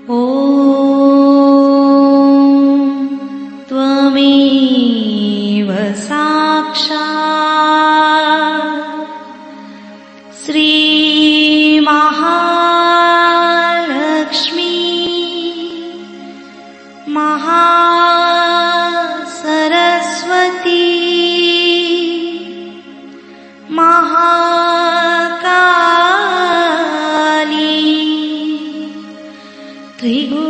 ॐ त्वमेव साक्षात् श्रीमहालक्ष्मी महासरस्वती महाकाली त्रिगुणात्मिका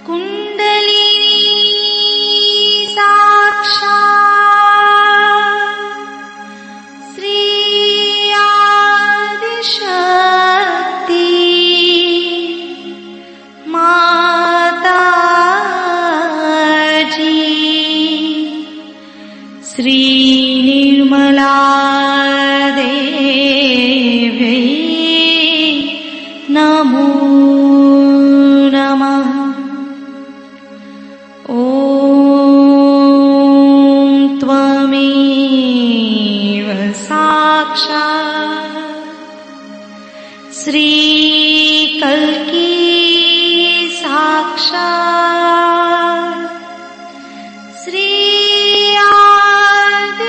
कुंडलिनी साक्षात् श्री आदिशक्ति माताजी श्री निर्मला देवी नमो नमः। ॐ त्वमेव साक्षात् श्री कल्की साक्षात् श्री आदिशक्ति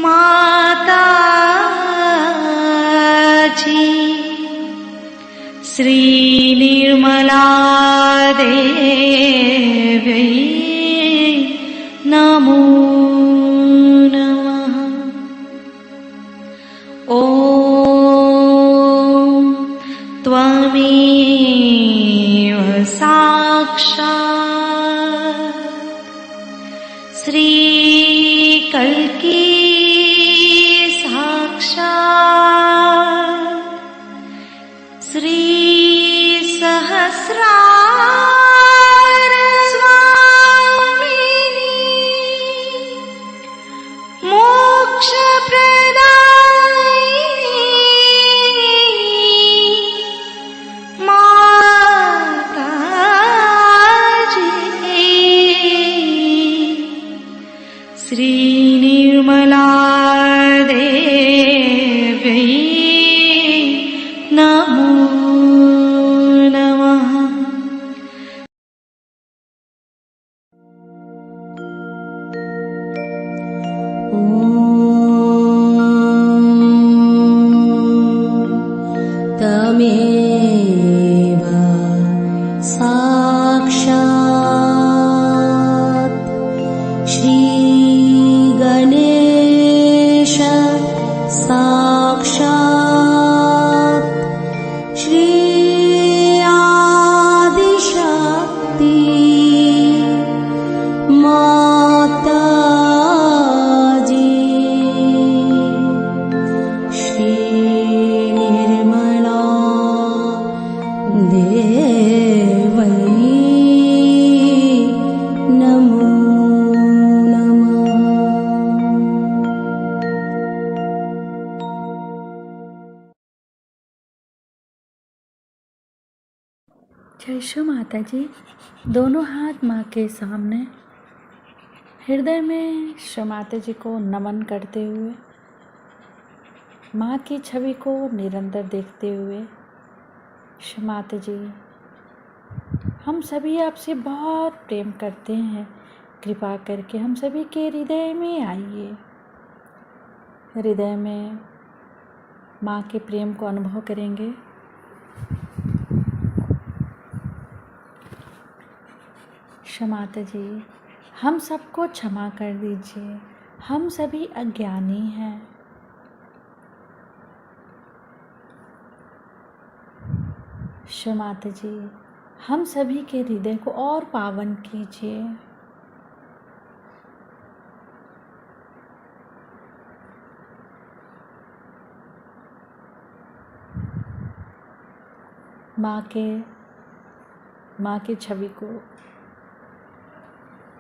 माताजी श्री निर्मला देवी नमो नमः। ॐ त्वमेव साक्षात् श्री कल्की साक्षात् श्री सहस्रार स्वामिनी मोक्ष प्रदायिनी माताजी श्री निर्मला देवी नमो नमः। तमेव साक्षात् श्री गणेश साक्षात् श्री आदिशक्ति माताजी श्री निर्मला देवी नमो नमः। जय श्री माता जी। दोनों हाथ माँ के सामने हृदय में श्री माता जी को नमन करते हुए, माँ की छवि को निरंतर देखते हुए, श्री माता जी हम सभी आपसे बहुत प्रेम करते हैं, कृपा करके हम सभी के हृदय में आइए। हृदय में माँ के प्रेम को अनुभव करेंगे। श्री माता जी हम सबको क्षमा कर दीजिए, हम सभी अज्ञानी हैं। श्री माता जी हम सभी के हृदय को और पावन कीजिए। माँ की छवि को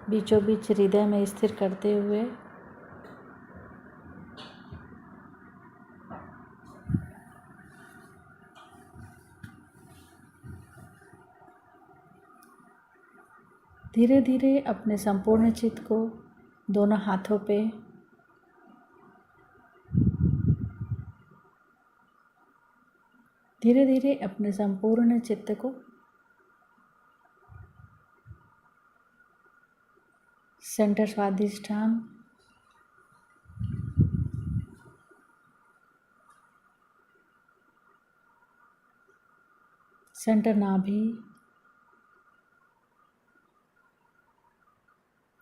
बीचों बीच हृदय में स्थिर करते हुए धीरे धीरे अपने संपूर्ण चित्त को दोनों हाथों पे धीरे धीरे अपने संपूर्ण चित्त को सेंटर स्वादिष्ठान सेंटर नाभि,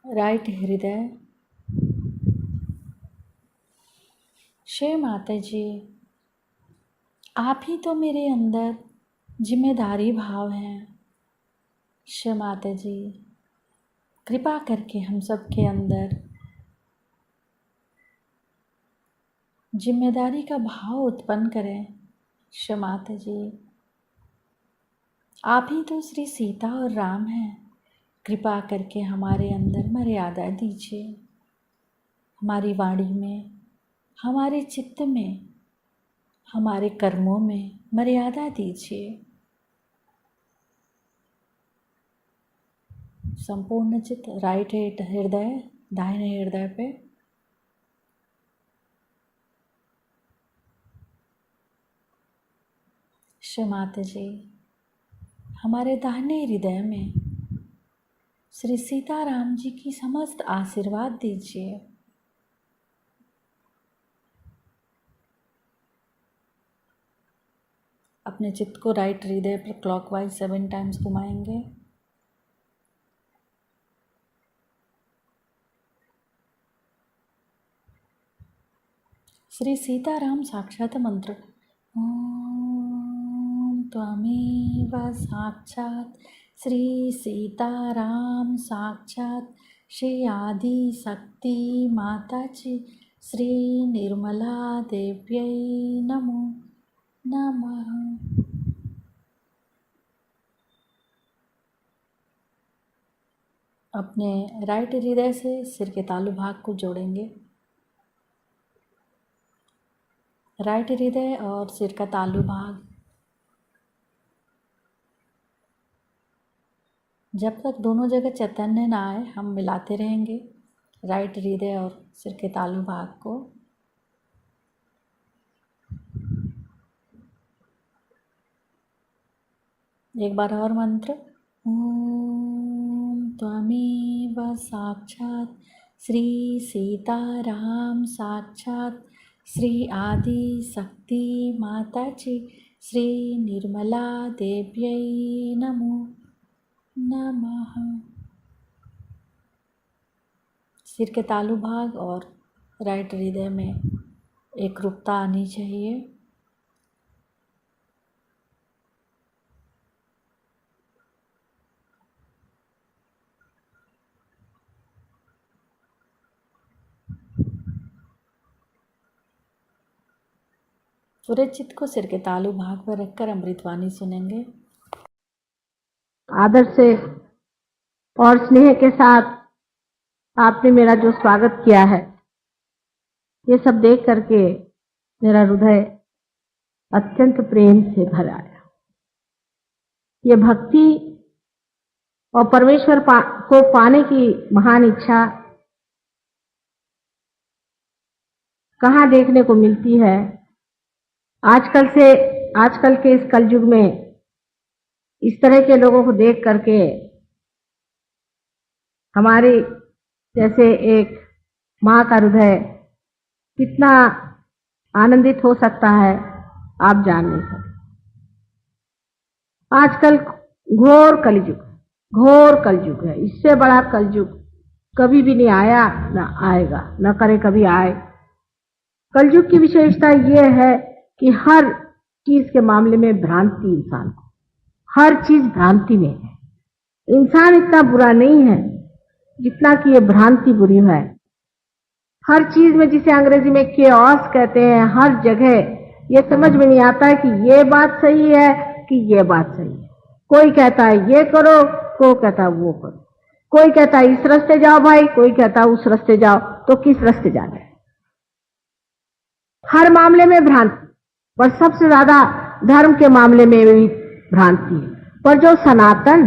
राइट हृदय। शे माता जी, आप ही तो मेरे अंदर जिम्मेदारी भाव हैं। शे माता जी, कृपा करके हम सबके अंदर जिम्मेदारी का भाव उत्पन्न करें। शे माता जी, आप ही तो श्री सीता और राम हैं। कृपा करके हमारे अंदर मर्यादा दीजिए, हमारी वाणी में, हमारे चित्त में, हमारे कर्मों में मर्यादा दीजिए। संपूर्ण चित्त राइट हृदय, दाहिने हृदय पे। श्री माता जी, हमारे दाहिने हृदय में श्री सीताराम जी की समस्त आशीर्वाद दीजिए। अपने चित्त को राइट हृदय पर क्लॉकवाइज 7 टाइम्स घुमाएंगे। श्री सीताराम साक्षात मंत्र, ओम त्वमेव साक्षात श्री सीताराम साक्षात श्री आदि शक्ति माता जी श्री निर्मला देव्यै नमो नमः। अपने राइट हृदय से सिर के तालु भाग को जोड़ेंगे। राइट हृदय और सिर का तालु भाग जब तक दोनों जगह चैतन्य ना आए हम मिलाते रहेंगे, राइट हृदय और सिर के तालु भाग को। एक बार और मंत्र, ओम त्वमेव साक्षात श्री सीताराम साक्षात श्री आदि शक्ति माता जी श्री निर्मला देव्यै नमो नमः। सिर के तालु भाग और राइट हृदय में एक रूपता आनी चाहिए। पूरे चित्त को सिर के तालु भाग पर रखकर अमृतवाणी सुनेंगे। आदर से और स्नेह के साथ आपने मेरा जो स्वागत किया है, ये सब देख करके मेरा हृदय अत्यंत प्रेम से भर आया। ये भक्ति और परमेश्वर को पाने की महान इच्छा कहाँ देखने को मिलती है। आजकल के इस कलयुग में इस तरह के लोगों को देख करके हमारी जैसे एक माँ का हृदय कितना आनंदित हो सकता है, आप जान नहीं सकते। आजकल घोर कलयुग है। इससे बड़ा कलयुग कभी भी नहीं आया, न आएगा, न करे कभी आए। कलयुग की विशेषता ये है कि हर चीज के मामले में भ्रांति, इंसान को हर चीज भ्रांति में है। इंसान इतना बुरा नहीं है जितना कि ये भ्रांति बुरी है। हर चीज में, जिसे अंग्रेजी में केओस कहते हैं, हर जगह ये समझ में नहीं आता है कि ये बात सही है कि ये बात सही है। कोई कहता है ये करो, कोई कहता है वो करो, कोई कहता है इस रास्ते जाओ भाई, कोई कहता है उस रास्ते जाओ। तो किस रास्ते जाना है? हर मामले में भ्रांति, पर सबसे ज्यादा धर्म के मामले में भी भ्रांति है। पर जो सनातन,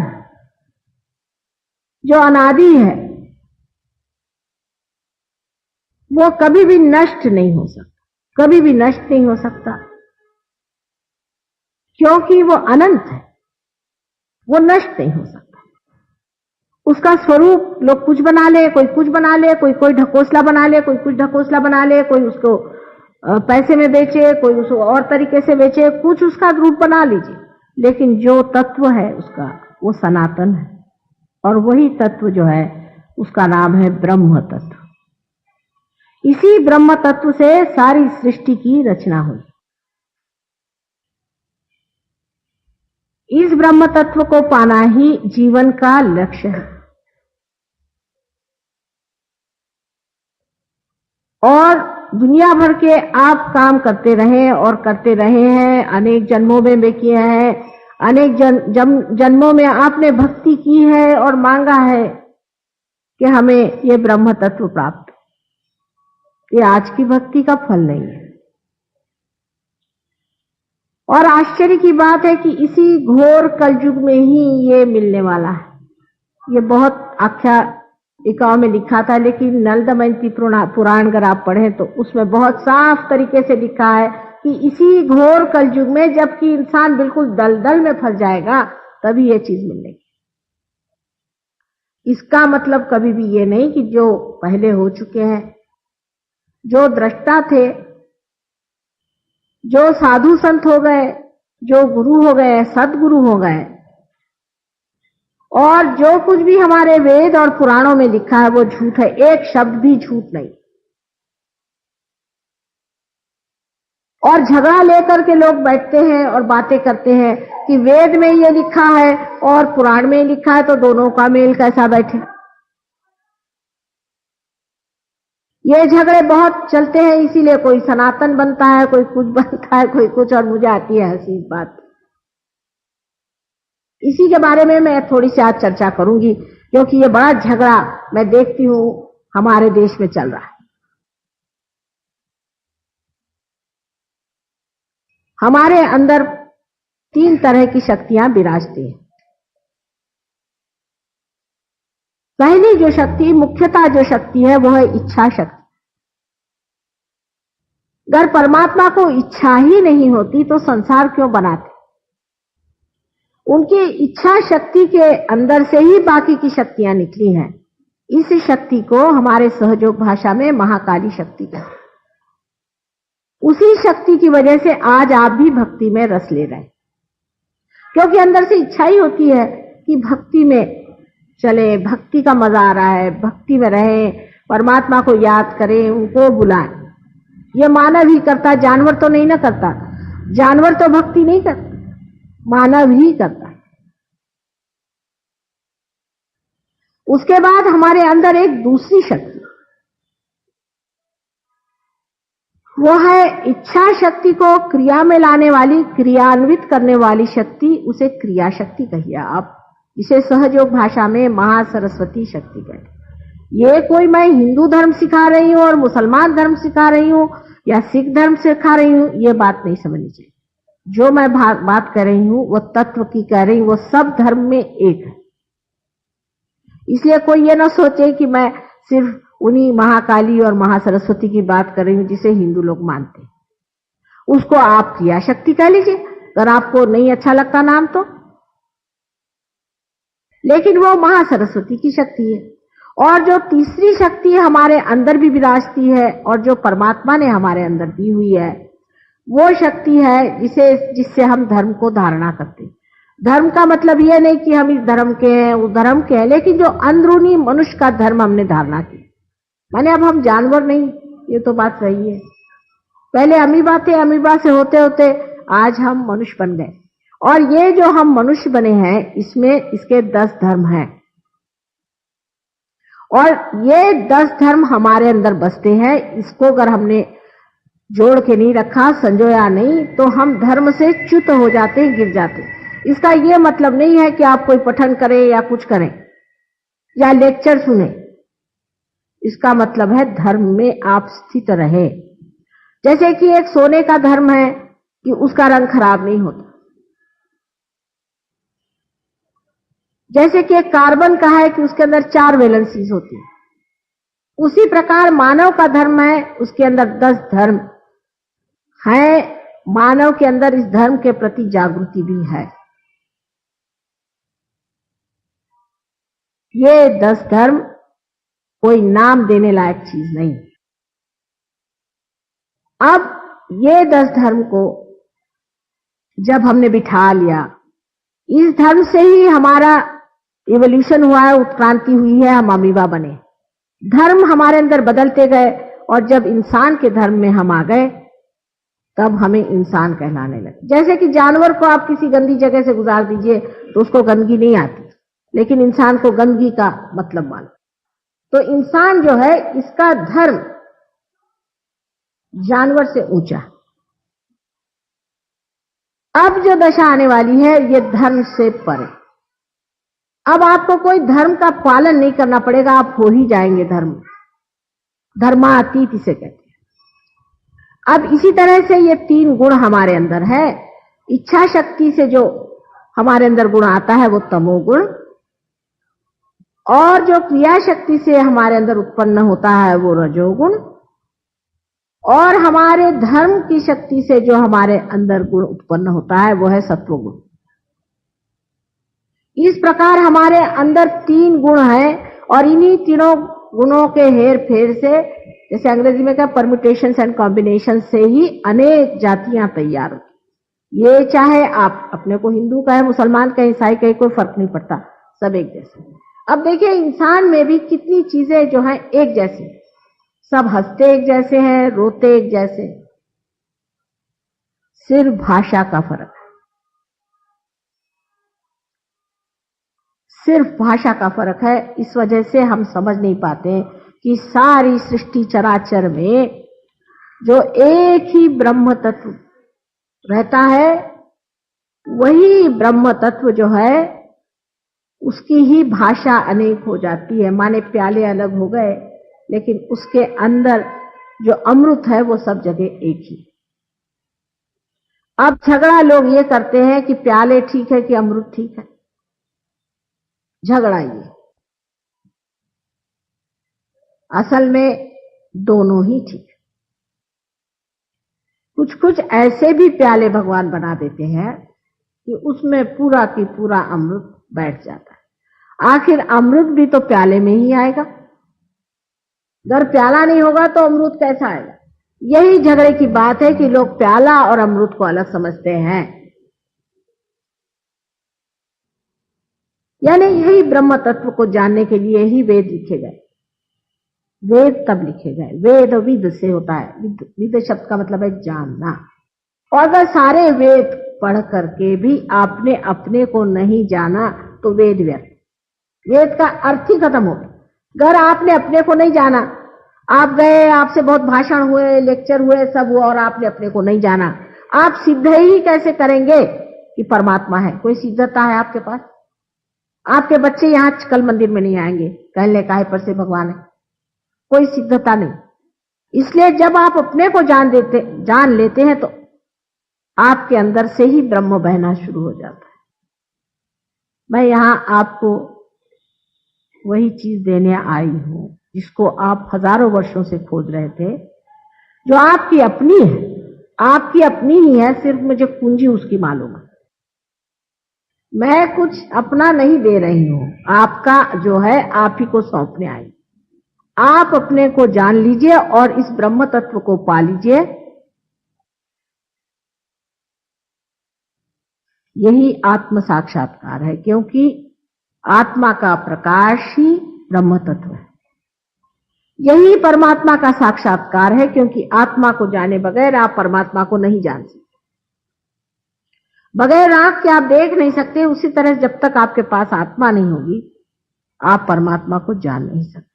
जो अनादि है, वो कभी भी नष्ट नहीं हो सकता, कभी भी नष्ट नहीं हो सकता। क्योंकि वो अनंत है, वो नष्ट नहीं हो सकता। उसका स्वरूप लोग कुछ बना ले, कोई कुछ बना ले, कोई ढकोसला बना ले, कोई कुछ ढकोसला बना ले, कोई उसको पैसे में बेचे, कोई उसको और तरीके से बेचे, कुछ उसका रूप बना लीजिए, लेकिन जो तत्व है उसका वो सनातन है, और वही तत्व जो है उसका नाम है ब्रह्म तत्व। इसी ब्रह्म तत्व से सारी सृष्टि की रचना हुई। इस ब्रह्म तत्व को पाना ही जीवन का लक्ष्य है। और दुनिया भर के आप काम करते रहे और करते रहे हैं, अनेक जन्मों में भी किए हैं, अनेक जन्मों में आपने भक्ति की है और मांगा है कि हमें ये ब्रह्म तत्व प्राप्त। ये आज की भक्ति का फल नहीं है। और आश्चर्य की बात है कि इसी घोर कलयुग में ही ये मिलने वाला है। ये बहुत आख्यायिकाओं में लिखा था, लेकिन नल दमयंती पुराण अगर आप पढ़ें तो उसमें बहुत साफ तरीके से लिखा है कि इसी घोर कलयुग में, जबकि इंसान बिल्कुल दलदल में फंस जाएगा, तभी ये चीज मिलेगी। इसका मतलब कभी भी ये नहीं कि जो पहले हो चुके हैं, जो दृष्टा थे, जो साधु संत हो गए, जो गुरु हो गए, सदगुरु हो गए, और जो कुछ भी हमारे वेद और पुराणों में लिखा है वो झूठ है, एक शब्द भी झूठ नहीं। और झगड़ा लेकर के लोग बैठते हैं और बातें करते हैं कि वेद में ये लिखा है और पुराण में लिखा है, तो दोनों का मेल कैसा बैठे। ये झगड़े बहुत चलते हैं, इसीलिए कोई सनातन बनता है, कोई कुछ बनता है, कोई कुछ, और मुझे आती है हंसी बात। इसी के बारे में मैं थोड़ी सी आज चर्चा करूंगी, क्योंकि ये बड़ा झगड़ा मैं देखती हूं हमारे देश में चल रहा है। हमारे अंदर 3 तरह की शक्तियां विराजती हैं। पहली जो शक्ति, मुख्यतः जो शक्ति है, वो है इच्छा शक्ति। अगर परमात्मा को इच्छा ही नहीं होती तो संसार क्यों बनाते? उनकी इच्छा शक्ति के अंदर से ही बाकी की शक्तियां निकली हैं। इस शक्ति को हमारे सहयोग भाषा में महाकाली शक्ति कहते हैं। उसी शक्ति की वजह से आज आप भी भक्ति में रस ले रहे हैं, क्योंकि अंदर से इच्छा ही होती है कि भक्ति में चले, भक्ति का मजा आ रहा है, भक्ति में रहे, परमात्मा को याद करें, उनको बुलाएं। ये मानव ही करता, जानवर तो नहीं ना करता। जानवर तो भक्ति नहीं करता, मानव ही करता है। उसके बाद हमारे अंदर एक दूसरी शक्ति, वो है इच्छा शक्ति को क्रिया में लाने वाली, क्रियान्वित करने वाली शक्ति। उसे क्रिया शक्ति कहिए आप, इसे सहयोग भाषा में महासरस्वती शक्ति कहते हैं। ये कोई मैं हिंदू धर्म सिखा रही हूं और मुसलमान धर्म सिखा रही हूं या सिख धर्म सिखा रही हूं, ये बात नहीं समझनी चाहिए। जो मैं बात कर रही हूं वो तत्व की कह रही हूं, वो सब धर्म में एक है। इसलिए कोई ये ना सोचे कि मैं सिर्फ उन्हीं महाकाली और महासरस्वती की बात कर रही हूं जिसे हिंदू लोग मानते हैं। उसको आप क्रिया शक्ति कह लीजिए, अगर आपको नहीं अच्छा लगता नाम तो, लेकिन वो महासरस्वती की शक्ति है। और जो तीसरी शक्ति हमारे अंदर भी विराजती है और जो परमात्मा ने हमारे अंदर दी हुई है, वो शक्ति है जिससे हम धर्म को धारणा करते हैं। धर्म का मतलब ये नहीं कि हम इस धर्म के हैं, उस धर्म के हैं, लेकिन जो अंदरूनी मनुष्य का धर्म हमने धारणा की। माने अब हम जानवर नहीं, ये तो बात सही है। पहले अमीबा थे, अमीबा से होते होते आज हम मनुष्य बन गए। और ये जो हम मनुष्य बने हैं, इसमें इसके 10 धर्म हैं, और ये 10 धर्म हमारे अंदर बसते हैं। इसको अगर हमने जोड़ के नहीं रखा, संजोया नहीं, तो हम धर्म से च्युत हो जाते हैं, गिर जाते हैं। इसका ये मतलब नहीं है कि आप कोई पठन करें या कुछ करें या लेक्चर सुने। इसका मतलब है धर्म में आप स्थित रहे। जैसे कि एक सोने का धर्म है कि उसका रंग खराब नहीं होता, जैसे कि एक कार्बन का है कि उसके अंदर 4 वैलेंसीज होती है, उसी प्रकार मानव का धर्म है, उसके अंदर 10 धर्म हैं। मानव के अंदर इस धर्म के प्रति जागृति भी है। ये 10 धर्म कोई नाम देने लायक चीज नहीं। अब ये 10 धर्म को जब हमने बिठा लिया, इस धर्म से ही हमारा इवोल्यूशन हुआ है, उत्क्रांति हुई है, हम अमीबा बने। धर्म हमारे अंदर बदलते गए और जब इंसान के धर्म में हम आ गए तब हमें इंसान कहलाने लगे। जैसे कि जानवर को आप किसी गंदी जगह से गुजार दीजिए तो उसको गंदगी नहीं आती, लेकिन इंसान को गंदगी का मतलब मानो। तो इंसान जो है, इसका धर्म जानवर से ऊंचा। अब जो दशा आने वाली है ये धर्म से परे। अब आपको कोई धर्म का पालन नहीं करना पड़ेगा, आप हो ही जाएंगे धर्मातीत इसे कहते हैं। अब इसी तरह से ये 3 गुण हमारे अंदर है। इच्छा शक्ति से जो हमारे अंदर गुण आता है वो तमोगुण, और जो क्रिया शक्ति से हमारे अंदर उत्पन्न होता है वो रजोगुण, और हमारे धर्म की शक्ति से जो हमारे अंदर गुण उत्पन्न होता है वो है सत्वगुण। इस प्रकार हमारे अंदर 3 गुण हैं और इन्हीं तीनों गुणों के हेर फेर से, जैसे अंग्रेजी में क्या, परम्यूटेशंस एंड कॉम्बिनेशन से ही अनेक जातियां तैयार होती। ये चाहे आप अपने को हिंदू कहे, मुसलमान कहे, ईसाई कहे, कोई फर्क नहीं पड़ता, सब एक जैसे। अब देखिए इंसान में भी कितनी चीजें जो हैं एक जैसी, सब हंसते एक जैसे हैं, रोते एक जैसे, सिर्फ भाषा का फर्क है। सिर्फ भाषा का फर्क है। इस वजह से हम समझ नहीं पाते कि सारी सृष्टि चराचर में जो एक ही ब्रह्म तत्व रहता है, वही ब्रह्म तत्व जो है उसकी ही भाषा अनेक हो जाती है। माने प्याले अलग हो गए, लेकिन उसके अंदर जो अमृत है वो सब जगह एक ही। अब झगड़ा लोग ये करते हैं कि प्याले ठीक है कि अमृत ठीक है, झगड़ा ये। असल में दोनों ही ठीक है। कुछ कुछ ऐसे भी प्याले भगवान बना देते हैं कि उसमें पूरा की पूरा अमृत बैठ जाता है। आखिर अमृत भी तो प्याले में ही आएगा, अगर प्याला नहीं होगा तो अमृत कैसा आएगा? यही झगड़े की बात है कि लोग प्याला और अमृत को अलग समझते हैं। यानी यही ब्रह्म तत्व को जानने के लिए ही वेद लिखे गए। वेद तब लिखे गए, वेद विद से होता है, विद शब्द का मतलब है जानना। और अगर सारे वेद पढ़ करके भी आपने अपने को नहीं जाना तो वेद व्यर्थ, वेद का अर्थ ही खत्म हो गया। अगर आपने अपने को नहीं जाना, आप गए, आपसे बहुत भाषण हुए, लेक्चर हुए, सब हुआ, और आपने अपने को नहीं जाना, आप सिद्ध ही कैसे करेंगे कि परमात्मा है? कोई सिद्धता है आपके पास? आपके बच्चे यहां कल मंदिर में नहीं आएंगे, कहने का है पर से भगवान है, कोई सिद्धता नहीं। इसलिए जब आप अपने को जान लेते हैं तो आपके अंदर से ही ब्रह्म बहना शुरू हो जाता है। मैं यहां आपको वही चीज देने आई हूं जिसको आप हजारों वर्षों से खोज रहे थे, जो आपकी अपनी है, आपकी अपनी ही है, सिर्फ मुझे कुंजी उसकी मालूम है। मैं कुछ अपना नहीं दे रही हूं, आपका जो है आप ही को सौंपने आई। आप अपने को जान लीजिए और इस ब्रह्म तत्व को पा लीजिए। यही आत्म साक्षात्कार है, क्योंकि आत्मा का प्रकाश ही ब्रह्म तत्व है। यही परमात्मा का साक्षात्कार है, क्योंकि आत्मा को जाने बगैर आप परमात्मा को नहीं जान सकते। बगैर आंख के आप देख नहीं सकते, उसी तरह जब तक आपके पास आत्मा नहीं होगी आप परमात्मा को जान नहीं सकते।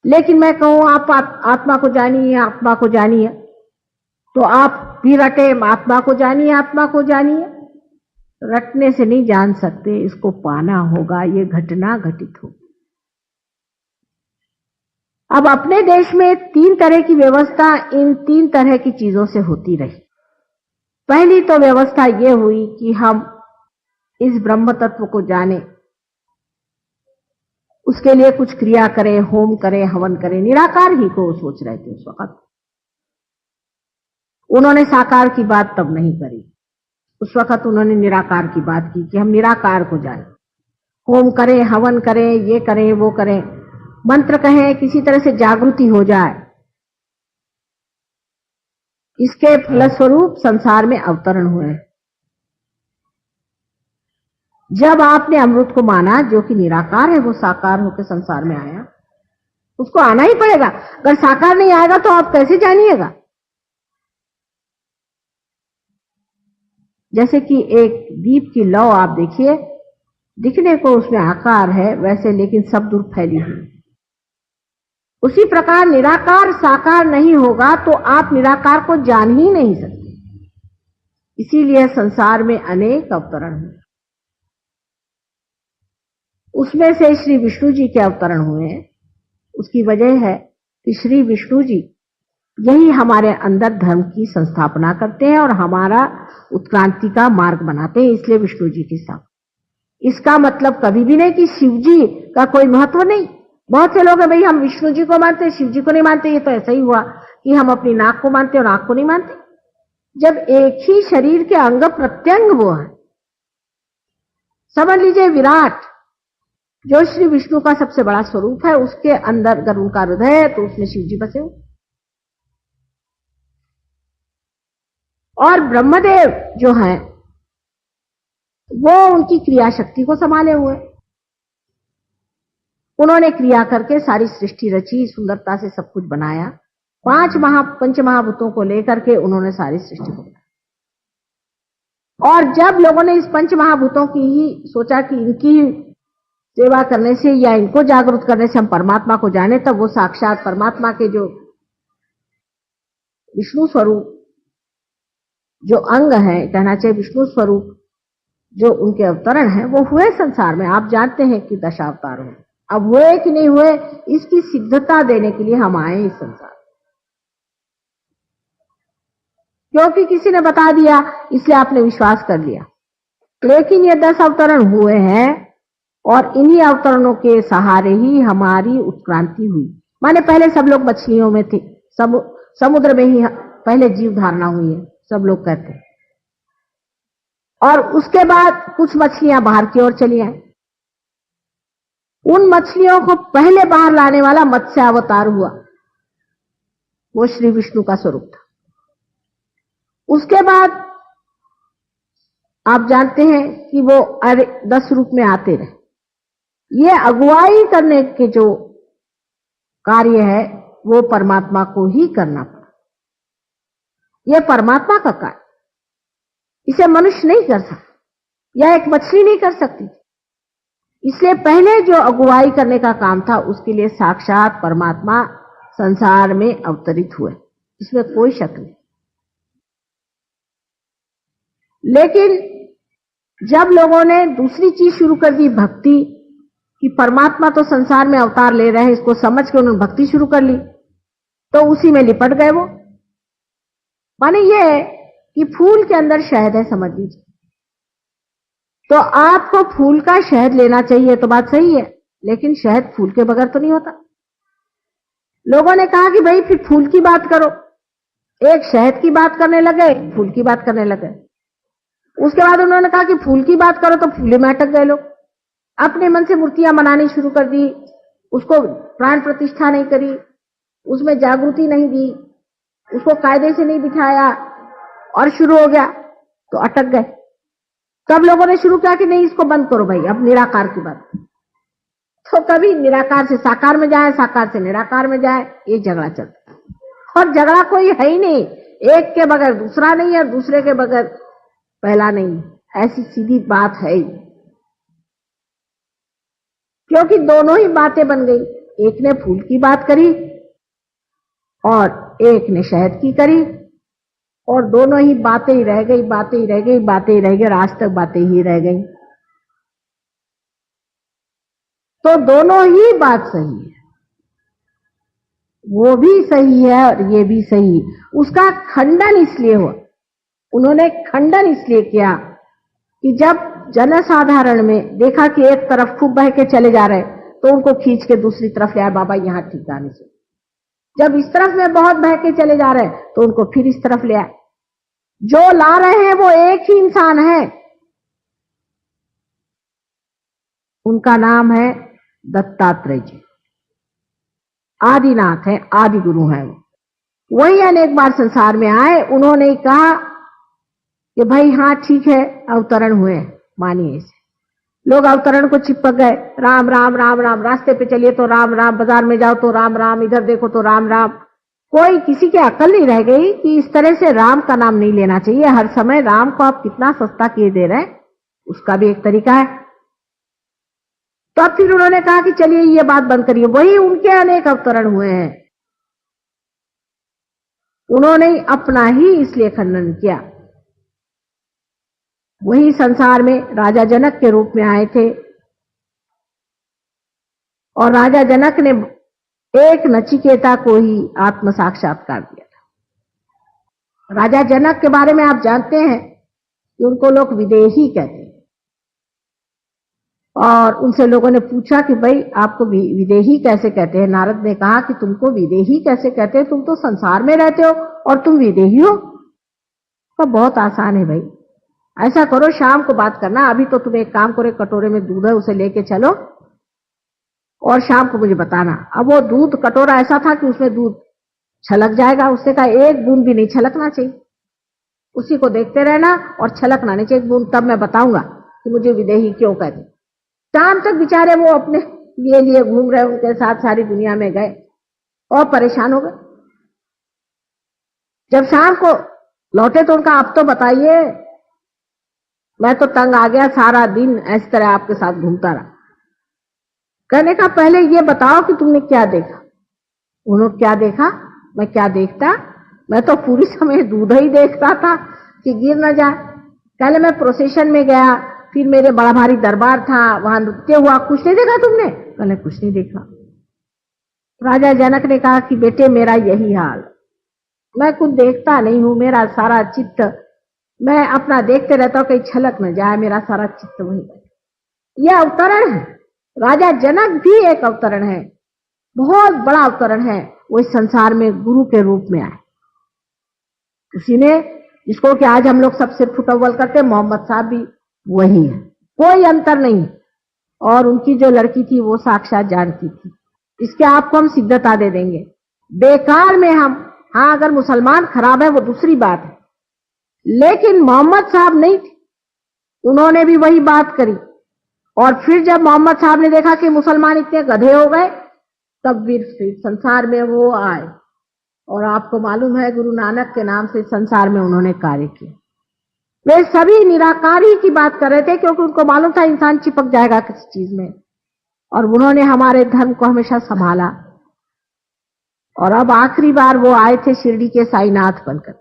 लेकिन मैं कहूं आप आत्मा को जानिए, आत्मा को जानिए, तो आप भी रटे आत्मा को जानिए, आत्मा को जानिए। रटने से नहीं जान सकते, इसको पाना होगा, ये घटना घटित होगी। अब अपने देश में 3 तरह की व्यवस्था इन 3 तरह की चीजों से होती रही। पहली तो व्यवस्था ये हुई कि हम इस ब्रह्म तत्व को जाने, उसके लिए कुछ क्रिया करें, होम करें, हवन करें। निराकार ही को सोच रहे थे उस वक्त। उन्होंने साकार की बात तब नहीं करी। उस वक्त उन्होंने निराकार की बात की कि हम निराकार को जाने, होम करें, हवन करें, ये करें, वो करें, मंत्र कहें, किसी तरह से जागृति हो जाए। इसके फलस्वरूप संसार में अवतरण हुए। जब आपने अमृत को माना, जो कि निराकार है, वो साकार होकर संसार में आया, उसको आना ही पड़ेगा। अगर साकार नहीं आएगा तो आप कैसे जानिएगा? जैसे कि एक दीप की लौ आप देखिए, दिखने को उसमें आकार है वैसे, लेकिन सब दूर फैली हुई। उसी प्रकार निराकार साकार नहीं होगा तो आप निराकार को जान ही नहीं सकते। इसीलिए संसार में अनेक अवतरण हुए। उसमें से श्री विष्णु जी के अवतरण हुए। उसकी वजह है कि श्री विष्णु जी यही हमारे अंदर धर्म की संस्थापना करते हैं और हमारा उत्क्रांति का मार्ग बनाते हैं, इसलिए विष्णु जी की स्थापना। इसका मतलब कभी भी नहीं कि शिव जी का कोई महत्व नहीं। बहुत से लोग हैं भाई हम विष्णु जी को मानते हैं, शिव जी को नहीं मानते। ये तो ऐसा ही हुआ कि हम अपनी नाक को मानते और आंख को नहीं मानते, जब एक ही शरीर के अंग प्रत्यंग वो है। समझ लीजिए विराट जो श्री विष्णु का सबसे बड़ा स्वरूप है, उसके अंदर अगर उनका हृदय है तो उसमें शिव जी बसे हुए। और ब्रह्मदेव जो हैं वो उनकी क्रिया शक्ति को संभाले हुए। उन्होंने क्रिया करके सारी सृष्टि रची, सुंदरता से सब कुछ बनाया। पंच महाभूतों को लेकर के उन्होंने सारी सृष्टि को बनाया। और जब लोगों ने इस पंच महाभूतों की ही सोचा कि इनकी सेवा करने से या इनको जागरूक करने से हम परमात्मा को जाने, तब वो साक्षात परमात्मा के जो विष्णु स्वरूप जो अंग है, कहना चाहिए विष्णु स्वरूप जो उनके अवतरण है, वो हुए संसार में। आप जानते हैं कि दशावतार हुए। अब हुए कि नहीं हुए, इसकी सिद्धता देने के लिए हम आए इस संसार, क्योंकि किसी ने बता दिया इसलिए आपने विश्वास कर लिया। लेकिन ये 10 अवतरण हुए हैं और इन्हीं अवतरणों के सहारे ही हमारी उत्क्रांति हुई। माने पहले सब लोग मछलियों में थे, समुद्र में ही पहले जीव धारणा हुई है, सब लोग कहते हैं। और उसके बाद कुछ मछलियां बाहर की ओर चली आई। उन मछलियों को पहले बाहर लाने वाला मत्स्य अवतार हुआ, वो श्री विष्णु का स्वरूप था। उसके बाद आप जानते हैं कि वो 10 रूप में आते रहे। ये अगुवाई करने के जो कार्य है वो परमात्मा को ही करना पड़ा। यह परमात्मा का कार्य, इसे मनुष्य नहीं कर सकता या एक मछली नहीं कर सकती। इसलिए पहले जो अगुवाई करने का काम था उसके लिए साक्षात परमात्मा संसार में अवतरित हुए, इसमें कोई शक नहीं। लेकिन जब लोगों ने दूसरी चीज शुरू कर दी, भक्ति, कि परमात्मा तो संसार में अवतार ले रहे हैं, इसको समझ के उन्होंने भक्ति शुरू कर ली, तो उसी में लिपट गए वो। माने ये कि फूल के अंदर शहद है, समझ लीजिए, तो आपको फूल का शहद लेना चाहिए, तो बात सही है, लेकिन शहद फूल के बगैर तो नहीं होता। लोगों ने कहा कि भाई फिर फूल की बात करो। एक शहद की बात करने लगे, फूल की बात करने लगे। उसके बाद उन्होंने कहा कि फूल की बात करो, तो फूले में अटक गए लोग। अपने मन से मूर्तियां बनानी शुरू कर दी, उसको प्राण प्रतिष्ठा नहीं करी, उसमें जागृति नहीं दी, उसको कायदे से नहीं बिठाया और शुरू हो गया, तो अटक गए। तब लोगों ने शुरू किया कि नहीं, इसको बंद करो भाई, अब निराकार की बात। तो कभी निराकार से साकार में जाए, साकार से निराकार में जाए, ये झगड़ा चलता है। और झगड़ा कोई है ही नहीं, एक के बगैर दूसरा नहीं है, दूसरे के बगैर पहला नहीं, ऐसी सीधी बात है ही। क्योंकि दोनों ही बातें बन गई, एक ने फूल की बात करी और एक ने शहद की करी, और दोनों ही बातें ही रह गई, बातें ही रह गई, बातें ही रह गई, आज तक बातें ही रह गई। तो दोनों ही बात सही है, वो भी सही है और ये भी सही है। उसका खंडन इसलिए हुआ, उन्होंने खंडन इसलिए किया कि जब जनसाधारण में देखा कि एक तरफ खूब बह के चले जा रहे, तो उनको खींच के दूसरी तरफ ले आए, बाबा यहां ठीक आने से। जब इस तरफ में बहुत बह के चले जा रहे, तो उनको फिर इस तरफ ले आए। जो ला रहे हैं वो एक ही इंसान है, उनका नाम है दत्तात्रेय जी। आदिनाथ है, आदि गुरु है वो। वही अनेक बार संसार में आए, उन्होंने कहा कि भाई हाँ ठीक है, अवतरण हुए, मानिए इसे। लोग अवतरण को चिपक गए, राम राम राम राम, रास्ते पे चलिए तो राम राम, बाजार में जाओ तो राम राम, इधर देखो तो राम राम। कोई किसी की अकल नहीं रह गई कि इस तरह से राम का नाम नहीं लेना चाहिए। हर समय राम को आप कितना सस्ता किए दे रहे हैं, उसका भी एक तरीका है। तो अब फिर उन्होंने कहा कि चलिए ये बात बंद करिए। वही उनके अनेक अवतरण हुए हैं, उन्होंने अपना ही इसलिए खंडन किया। वही संसार में राजा जनक के रूप में आए थे, और राजा जनक ने एक नचिकेता को ही आत्म साक्षात्कार दिया था। राजा जनक के बारे में आप जानते हैं कि उनको लोग विदेही कहते हैं, और उनसे लोगों ने पूछा कि भाई आपको विदेही कैसे कहते हैं। नारद ने कहा कि तुमको विदेही कैसे कहते हैं, तुम तो संसार में रहते हो और तुम विदेही हो। तो बहुत आसान है भाई, ऐसा करो शाम को बात करना, अभी तो तुम एक काम करो, कटोरे में दूध है उसे लेके चलो और शाम को मुझे बताना। अब वो दूध कटोरा ऐसा था कि उसमें दूध छलक जाएगा, उसने कहा एक बूंद भी नहीं छलकना चाहिए, उसी को देखते रहना और छलकना नहीं चाहिए बूंद, तब मैं बताऊंगा कि मुझे विदेही क्यों कहते। शाम तक बेचारे वो अपने लिए घूम रहे, उनके साथ सारी दुनिया में गए और परेशान हो गए। जब शाम को लौटे तो उनका आप तो बताइए, मैं तो तंग आ गया, सारा दिन इस तरह आपके साथ घूमता रहा। कहने का पहले ये बताओ कि तुमने क्या देखा। उन्होंने क्या देखा, मैं क्या देखता, मैं तो पूरी समय दूध ही देखता था कि गिर न जाए। पहले मैं प्रोसेशन में गया, फिर मेरे बड़ा भारी दरबार था, वहां नृत्य हुआ, कुछ नहीं देखा तुमने? कहले कुछ नहीं देखा। राजा जनक ने कहा कि बेटे मेरा यही हाल, मैं कुछ देखता नहीं हूं, मेरा सारा चित्त, मैं अपना देखते रहता हूं कहीं छलक न जाए, मेरा सारा चित्त वही है। यह अवतरण है। राजा जनक भी एक अवतरण है, बहुत बड़ा अवतरण है। वो इस संसार में गुरु के रूप में आए। उसी ने जिसको कि आज हम लोग सबसे फुटअव्वल करते हैं, मोहम्मद साहब भी वही है, कोई अंतर नहीं। और उनकी जो लड़की थी वो साक्षात जानकी थी, इसके आपको हम सिद्धता दे देंगे। बेकार में हम, हाँ अगर मुसलमान खराब है वो दूसरी बात है, लेकिन मोहम्मद साहब नहीं थे, उन्होंने भी वही बात करी। और फिर जब मोहम्मद साहब ने देखा कि मुसलमान इतने गधे हो गए, तब फिर संसार में वो आए। और आपको मालूम है गुरु नानक के नाम से संसार में उन्होंने कार्य किया। वे सभी निराकार ही की बात कर रहे थे, क्योंकि उनको मालूम था इंसान चिपक जाएगा किसी चीज में, और उन्होंने हमारे धर्म को हमेशा संभाला। और अब आखिरी बार वो आए थे शिरडी के साईनाथ बनकर।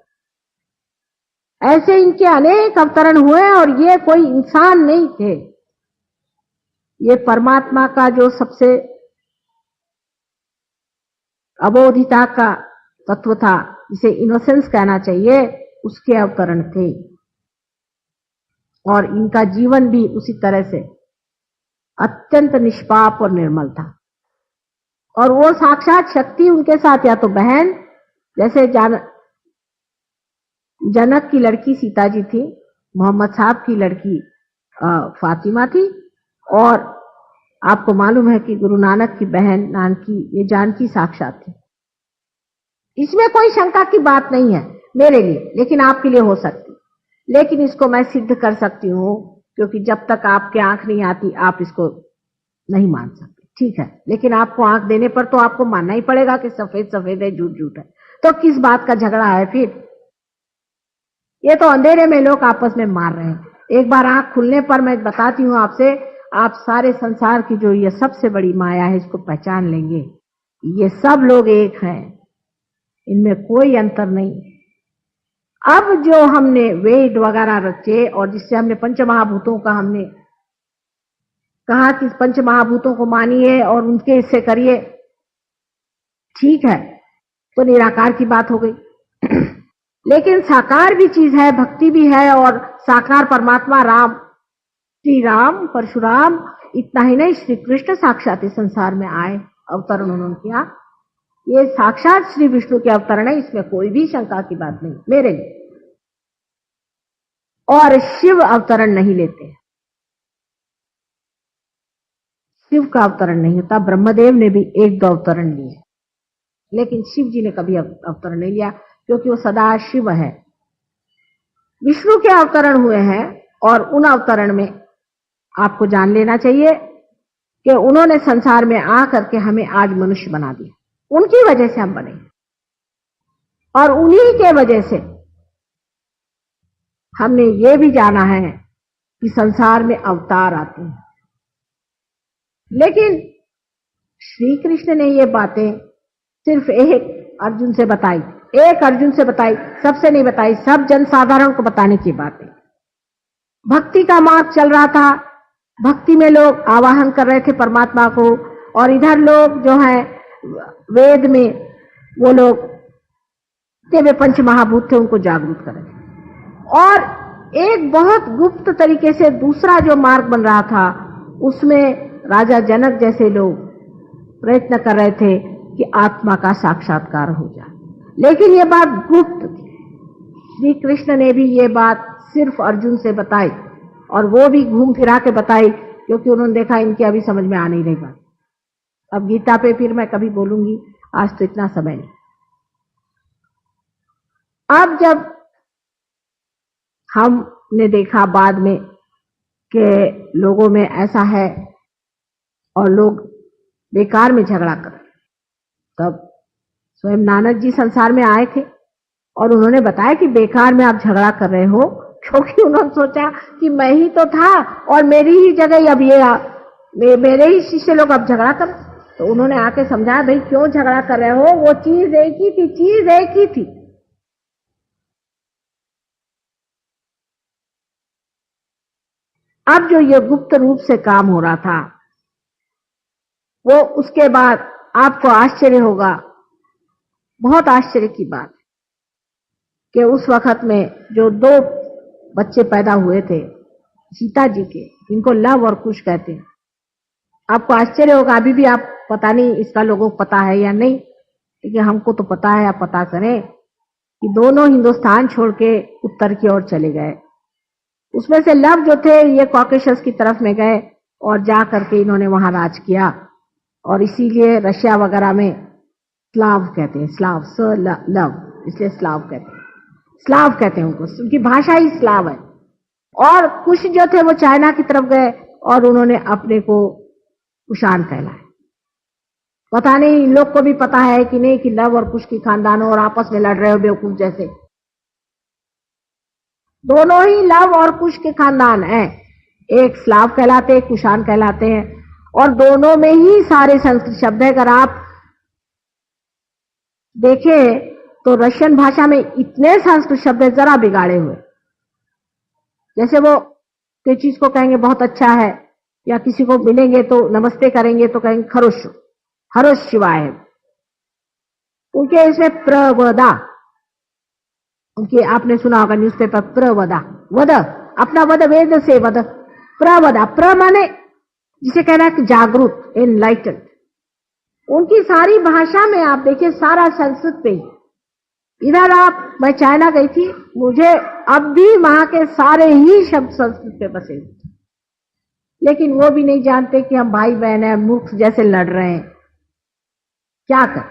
ऐसे इनके अनेक अवतरण हुए, और ये कोई इंसान नहीं थे, ये परमात्मा का जो सबसे अबोधिता का तत्व था, जिसे इनोसेंस कहना चाहिए, उसके अवतरण थे। और इनका जीवन भी उसी तरह से अत्यंत निष्पाप और निर्मल था। और वो साक्षात शक्ति उनके साथ, या तो बहन, जैसे जनक की लड़की सीता जी थी, मोहम्मद साहब की लड़की फातिमा थी, और आपको मालूम है कि गुरु नानक की बहन नानकी, ये जानकी साक्षात थी। इसमें कोई शंका की बात नहीं है मेरे लिए, लेकिन आपके लिए हो सकती। लेकिन इसको मैं सिद्ध कर सकती हूं, क्योंकि जब तक आपके आंख नहीं आती आप इसको नहीं मान सकते, ठीक है। लेकिन आपको आंख देने पर तो आपको मानना ही पड़ेगा कि सफेद सफेद है, झूठ झूठ है। तो किस बात का झगड़ा है फिर? ये तो अंधेरे में लोग आपस में मार रहे हैं। एक बार आंख खुलने पर मैं बताती हूं आपसे, आप सारे संसार की जो ये सबसे बड़ी माया है, इसको पहचान लेंगे। ये सब लोग एक हैं, इनमें कोई अंतर नहीं। अब जो हमने वेद वगैरह रचे, और जिससे हमने पंचमहाभूतों का हमने कहा कि पंचमहाभूतों को मानिए और उनके इससे करिए, ठीक है, तो निराकार की बात हो गई। लेकिन साकार भी चीज है, भक्ति भी है, और साकार परमात्मा राम, श्री राम, परशुराम, इतना ही नहीं, श्री कृष्ण साक्षात इस संसार में आए, अवतरण उन्होंने किया। ये साक्षात श्री विष्णु के अवतरण है, इसमें कोई भी शंका की बात नहीं मेरे लिए। और शिव अवतरण नहीं लेते। शिव का अवतरण नहीं होता। ब्रह्मदेव ने भी 1-2 अवतरण लिए, लेकिन शिव जी ने कभी अवतरण नहीं लिया, क्योंकि वो सदा शिव है। विष्णु के अवतरण हुए हैं, और उन अवतरण में आपको जान लेना चाहिए कि उन्होंने संसार में आ करके हमें आज मनुष्य बना दिया। उनकी वजह से हम बने, और उन्हीं के वजह से हमने ये भी जाना है कि संसार में अवतार आते हैं। लेकिन श्री कृष्ण ने ये बातें सिर्फ एक अर्जुन से बताई, एक अर्जुन से बताई, सबसे नहीं बताई, सब जनसाधारण को बताने की बातें। भक्ति का मार्ग चल रहा था, भक्ति में लोग आवाहन कर रहे थे परमात्मा को, और इधर लोग जो है वेद में वो लोग वे पंच महाभूत थे, उनको जागरूक कर रहे थे। और एक बहुत गुप्त तरीके से दूसरा जो मार्ग बन रहा था, उसमें राजा जनक जैसे लोग प्रयत्न कर रहे थे कि आत्मा का साक्षात्कार हो जाए, लेकिन ये बात गुप्त थी। श्री कृष्ण ने भी ये बात सिर्फ अर्जुन से बताई, और वो भी घूम फिरा के बताई, क्योंकि उन्होंने देखा इनकी अभी समझ में आ नहीं रही बात। अब गीता पे फिर मैं कभी बोलूंगी, आज तो इतना समय नहीं। अब जब हमने देखा बाद में कि लोगों में ऐसा है और लोग बेकार में झगड़ा कर, तब स्वयं नानक जी संसार में आए थे और उन्होंने बताया कि बेकार में आप झगड़ा कर रहे हो, क्योंकि उन्होंने सोचा कि मैं ही तो था और मेरी ही जगह अब ये मेरे ही शिष्य लोग अब झगड़ा कर। तो उन्होंने आके समझाया, भाई क्यों झगड़ा कर रहे हो, वो चीज एक ही थी, चीज एक ही थी। अब जो ये गुप्त रूप से काम हो रहा था, वो उसके बाद आपको आश्चर्य होगा, बहुत आश्चर्य की बात, कि उस वक्त में जो 2 बच्चे पैदा हुए थे सीता जी के, इनको लव और कुश कहते हैं। आपको आश्चर्य होगा, अभी भी आप पता नहीं इसका लोगों को पता है या नहीं, लेकिन हमको तो पता है। आप पता करें कि दोनों हिंदुस्तान छोड़ के उत्तर की ओर चले गए। उसमें से लव जो थे ये कॉकेशस की तरफ में गए और जा करके इन्होंने वहां राज किया, और इसीलिए रशिया वगैरह में स्लाव कहते हैं, स्लाव लव, इसलिए स्लाव कहते हैं, स्लाव कहते हैं उनको, उनकी भाषा ही स्लाव है। और कुश जो थे वो चाइना की तरफ गए और उन्होंने अपने को कुषाण कहलाया। पता नहीं इन लोग को भी पता है कि नहीं कि लव और कुश की खानदानों और आपस में लड़ रहे हो बेवकूफ जैसे। दोनों ही लव और कुश के खानदान हैं, एक स्लाव कहलाते हैं, कुषाण कहलाते हैं, और दोनों में ही सारे संस्कृत शब्द है। अगर आप देखें तो रशियन भाषा में इतने संस्कृत शब्द जरा बिगाड़े हुए, जैसे वो कोई चीज को कहेंगे बहुत अच्छा है, या किसी को मिलेंगे तो नमस्ते करेंगे तो कहेंगे खरोश, हरोश शिवाय। उनके इसमें प्रवदा, उनके आपने सुना होगा न्यूज़पेपर, प्रवदा, वद, अपना वद वेद से वद, प्रवदा, प्र माने जिसे कहना है जागरूक, एनलाइटेंड। उनकी सारी भाषा में आप देखिए सारा संस्कृत पे ही। इधर आप, मैं चाइना गई थी, मुझे अब भी वहां के सारे ही शब्द संस्कृत पे बसे, लेकिन वो भी नहीं जानते कि हम भाई बहन हैं, मूर्ख जैसे लड़ रहे हैं। क्या कर,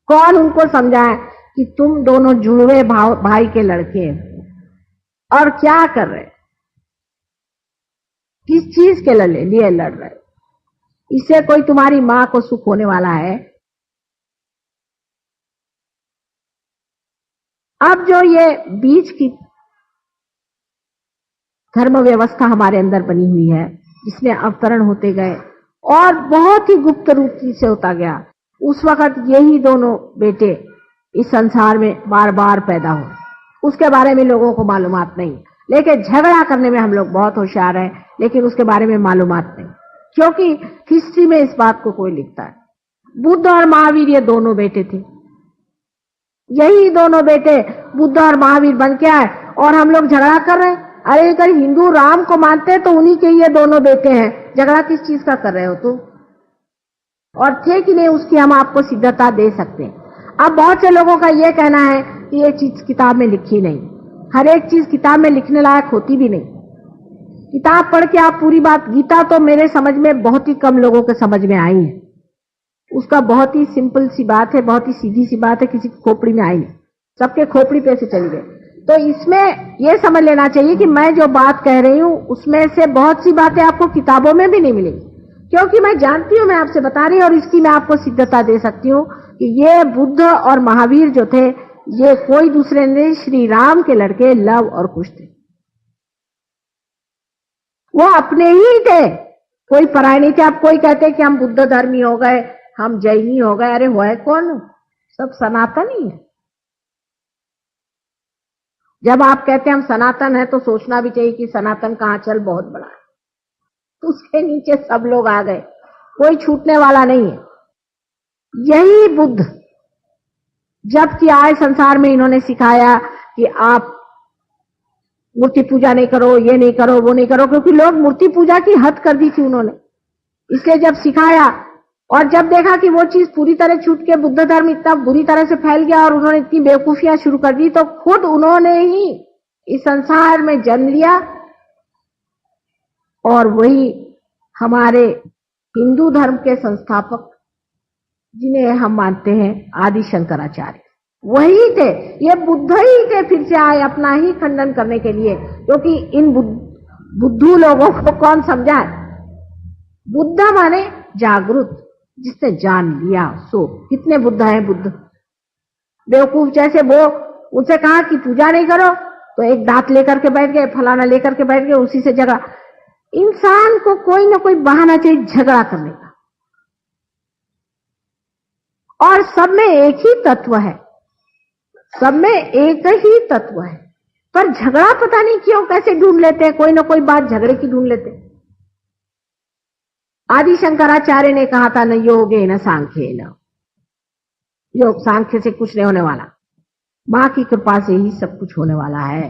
कौन उनको समझाए कि तुम दोनों जुड़वे भाई के लड़के हैं और क्या कर रहे, किस चीज के लिए लड़ रहे, इससे कोई तुम्हारी मां को सुख होने वाला है? अब जो ये बीच की धर्म व्यवस्था हमारे अंदर बनी हुई है, जिसमें अवतरण होते गए और बहुत ही गुप्त रूप से होता गया, उस वक्त यही दोनों बेटे इस संसार में बार बार पैदा हुए। उसके बारे में लोगों को मालूमात नहीं, लेकिन झगड़ा करने में हम लोग बहुत होशियार हैं, लेकिन उसके बारे में मालूमात नहीं, क्योंकि हिस्ट्री में इस बात को कोई लिखता है। बुद्ध और महावीर ये दोनों बेटे थे, यही दोनों बेटे बुद्ध और महावीर बन के आए और हम लोग झगड़ा कर रहे हैं। अरे अगर हिंदू राम को मानते हैं तो उन्हीं के ये दोनों बेटे हैं, झगड़ा किस चीज का कर रहे हो तुम? और थे कि नहीं उसकी हम आपको सिद्धता दे सकते हैं। अब बहुत से लोगों का ये कहना है कि ये चीज किताब में लिखी नहीं, हर एक चीज किताब में लिखने लायक होती भी नहीं। किताब पढ़ के आप पूरी बात, गीता तो मेरे समझ में बहुत ही कम लोगों के समझ में आई है। उसका बहुत ही सिंपल सी बात है, बहुत ही सीधी सी बात है, किसी की खोपड़ी में आई नहीं, सबके खोपड़ी पे से चली गई। तो इसमें यह समझ लेना चाहिए कि मैं जो बात कह रही हूं उसमें से बहुत सी बातें आपको किताबों में भी नहीं मिलेंगी, क्योंकि मैं जानती हूं, मैं आपसे बता रही हूं और इसकी मैं आपको सिद्धता दे सकती हूं कि ये बुद्ध और महावीर जो थे ये कोई दूसरे नहीं, श्री राम के लड़के लव और कुश थे। वो अपने ही थे, कोई पराये नहीं थे। अब कोई कहते कि हम बुद्ध धर्मी हो गए, हम जैनी हो गए, अरे हुआ है कौन? सब सनातन ही है। जब आप कहते हैं हम सनातन है तो सोचना भी चाहिए कि सनातन का आंचल बहुत बड़ा है, तो उसके नीचे सब लोग आ गए, कोई छूटने वाला नहीं है। यही बुद्ध जबकि आए संसार में इन्होंने सिखाया कि आप मूर्ति पूजा नहीं करो, ये नहीं करो, वो नहीं करो, क्योंकि लोग मूर्ति पूजा की हद कर दी थी उन्होंने। इसलिए जब सिखाया और जब देखा कि वो चीज पूरी तरह छूट के बुद्ध धर्म इतना बुरी तरह से फैल गया और उन्होंने इतनी बेवकूफियां शुरू कर दी, तो खुद उन्होंने ही इस संसार में जन्म लिया। और वही हमारे हिंदू धर्म के संस्थापक जिन्हें हम मानते हैं आदि शंकराचार्य, वही थे, ये बुद्ध ही थे। फिर से आए अपना ही खंडन करने के लिए, क्योंकि इन बुद्धू लोगों को कौन समझाए? बुद्ध माने जागृत, जिसने जान लिया सो। कितने बुद्ध हैं? बुद्ध बेवकूफ जैसे वो उनसे कहा कि पूजा नहीं करो तो एक दांत लेकर के बैठ गए, फलाना लेकर के बैठ गए, उसी से झगड़ा। इंसान को कोई ना कोई बहाना चाहिए झगड़ा करने का, और सब में एक ही तत्व है, सब में एक ही तत्व है, पर झगड़ा पता नहीं क्यों कैसे ढूंढ लेते हैं, कोई ना कोई बात झगड़े की ढूंढ लेते हैं। आदि शंकराचार्य ने कहा था न योगे न सांख्य, न योग सांख्य से कुछ नहीं होने वाला, मां की कृपा से ही सब कुछ होने वाला है।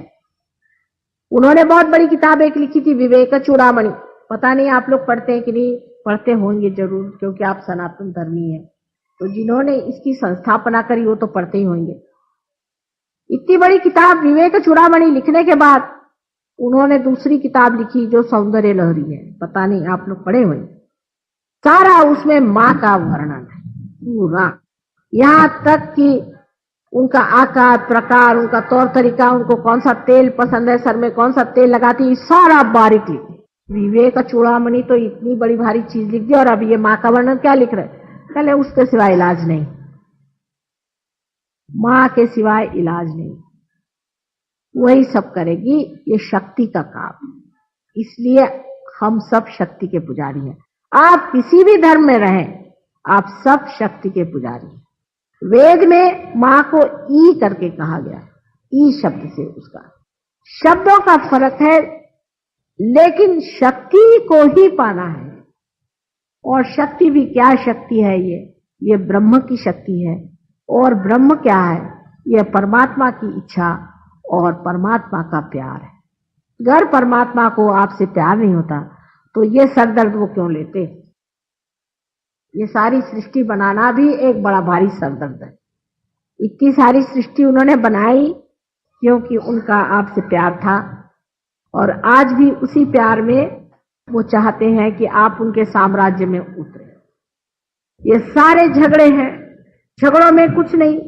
उन्होंने बहुत बड़ी किताब एक लिखी थी, विवेक चूड़ामणि। पता नहीं आप लोग पढ़ते हैं कि नहीं, पढ़ते होंगे जरूर, क्योंकि आप सनातन धर्मी हैं। तो जिन्होंने इसकी संस्थापना करी वो तो पढ़ते ही होंगे। इतनी बड़ी किताब विवेक चूड़ामणि लिखने के बाद उन्होंने दूसरी किताब लिखी जो सौंदर्य लहरी है, पता नहीं आप लोग पढ़े होंगे। सारा उसमें मां का वर्णन है पूरा, यहां तक कि उनका आकार प्रकार, उनका तौर तरीका, उनको कौन सा तेल पसंद है, सर में कौन सा तेल लगाती है, सारा बारीक लिखी। विवेक चूड़ामणि तो इतनी बड़ी भारी चीज लिख दी, और अब ये मां का वर्णन क्या लिख रहे? कहले उसके सिवाय इलाज नहीं, मां के सिवाय इलाज नहीं, वही सब करेगी, ये शक्ति का काम। इसलिए हम सब शक्ति के पुजारी हैं। आप किसी भी धर्म में रहें, आप सब शक्ति के पुजारी हैं। वेद में मां को ई करके कहा गया, ई शब्द से, उसका शब्दों का फर्क है, लेकिन शक्ति को ही पाना है। और शक्ति भी क्या शक्ति है? ये ब्रह्म की शक्ति है। और ब्रह्म क्या है? ये परमात्मा की इच्छा और परमात्मा का प्यार है। अगर परमात्मा को आपसे प्यार नहीं होता तो ये सरदर्द वो क्यों लेते? ये सारी सृष्टि बनाना भी एक बड़ा भारी सरदर्द है। इतनी सारी सृष्टि उन्होंने बनाई क्योंकि उनका आपसे प्यार था, और आज भी उसी प्यार में वो चाहते हैं कि आप उनके साम्राज्य में उतरे। ये सारे झगड़े हैं, झगड़ों में कुछ नहीं।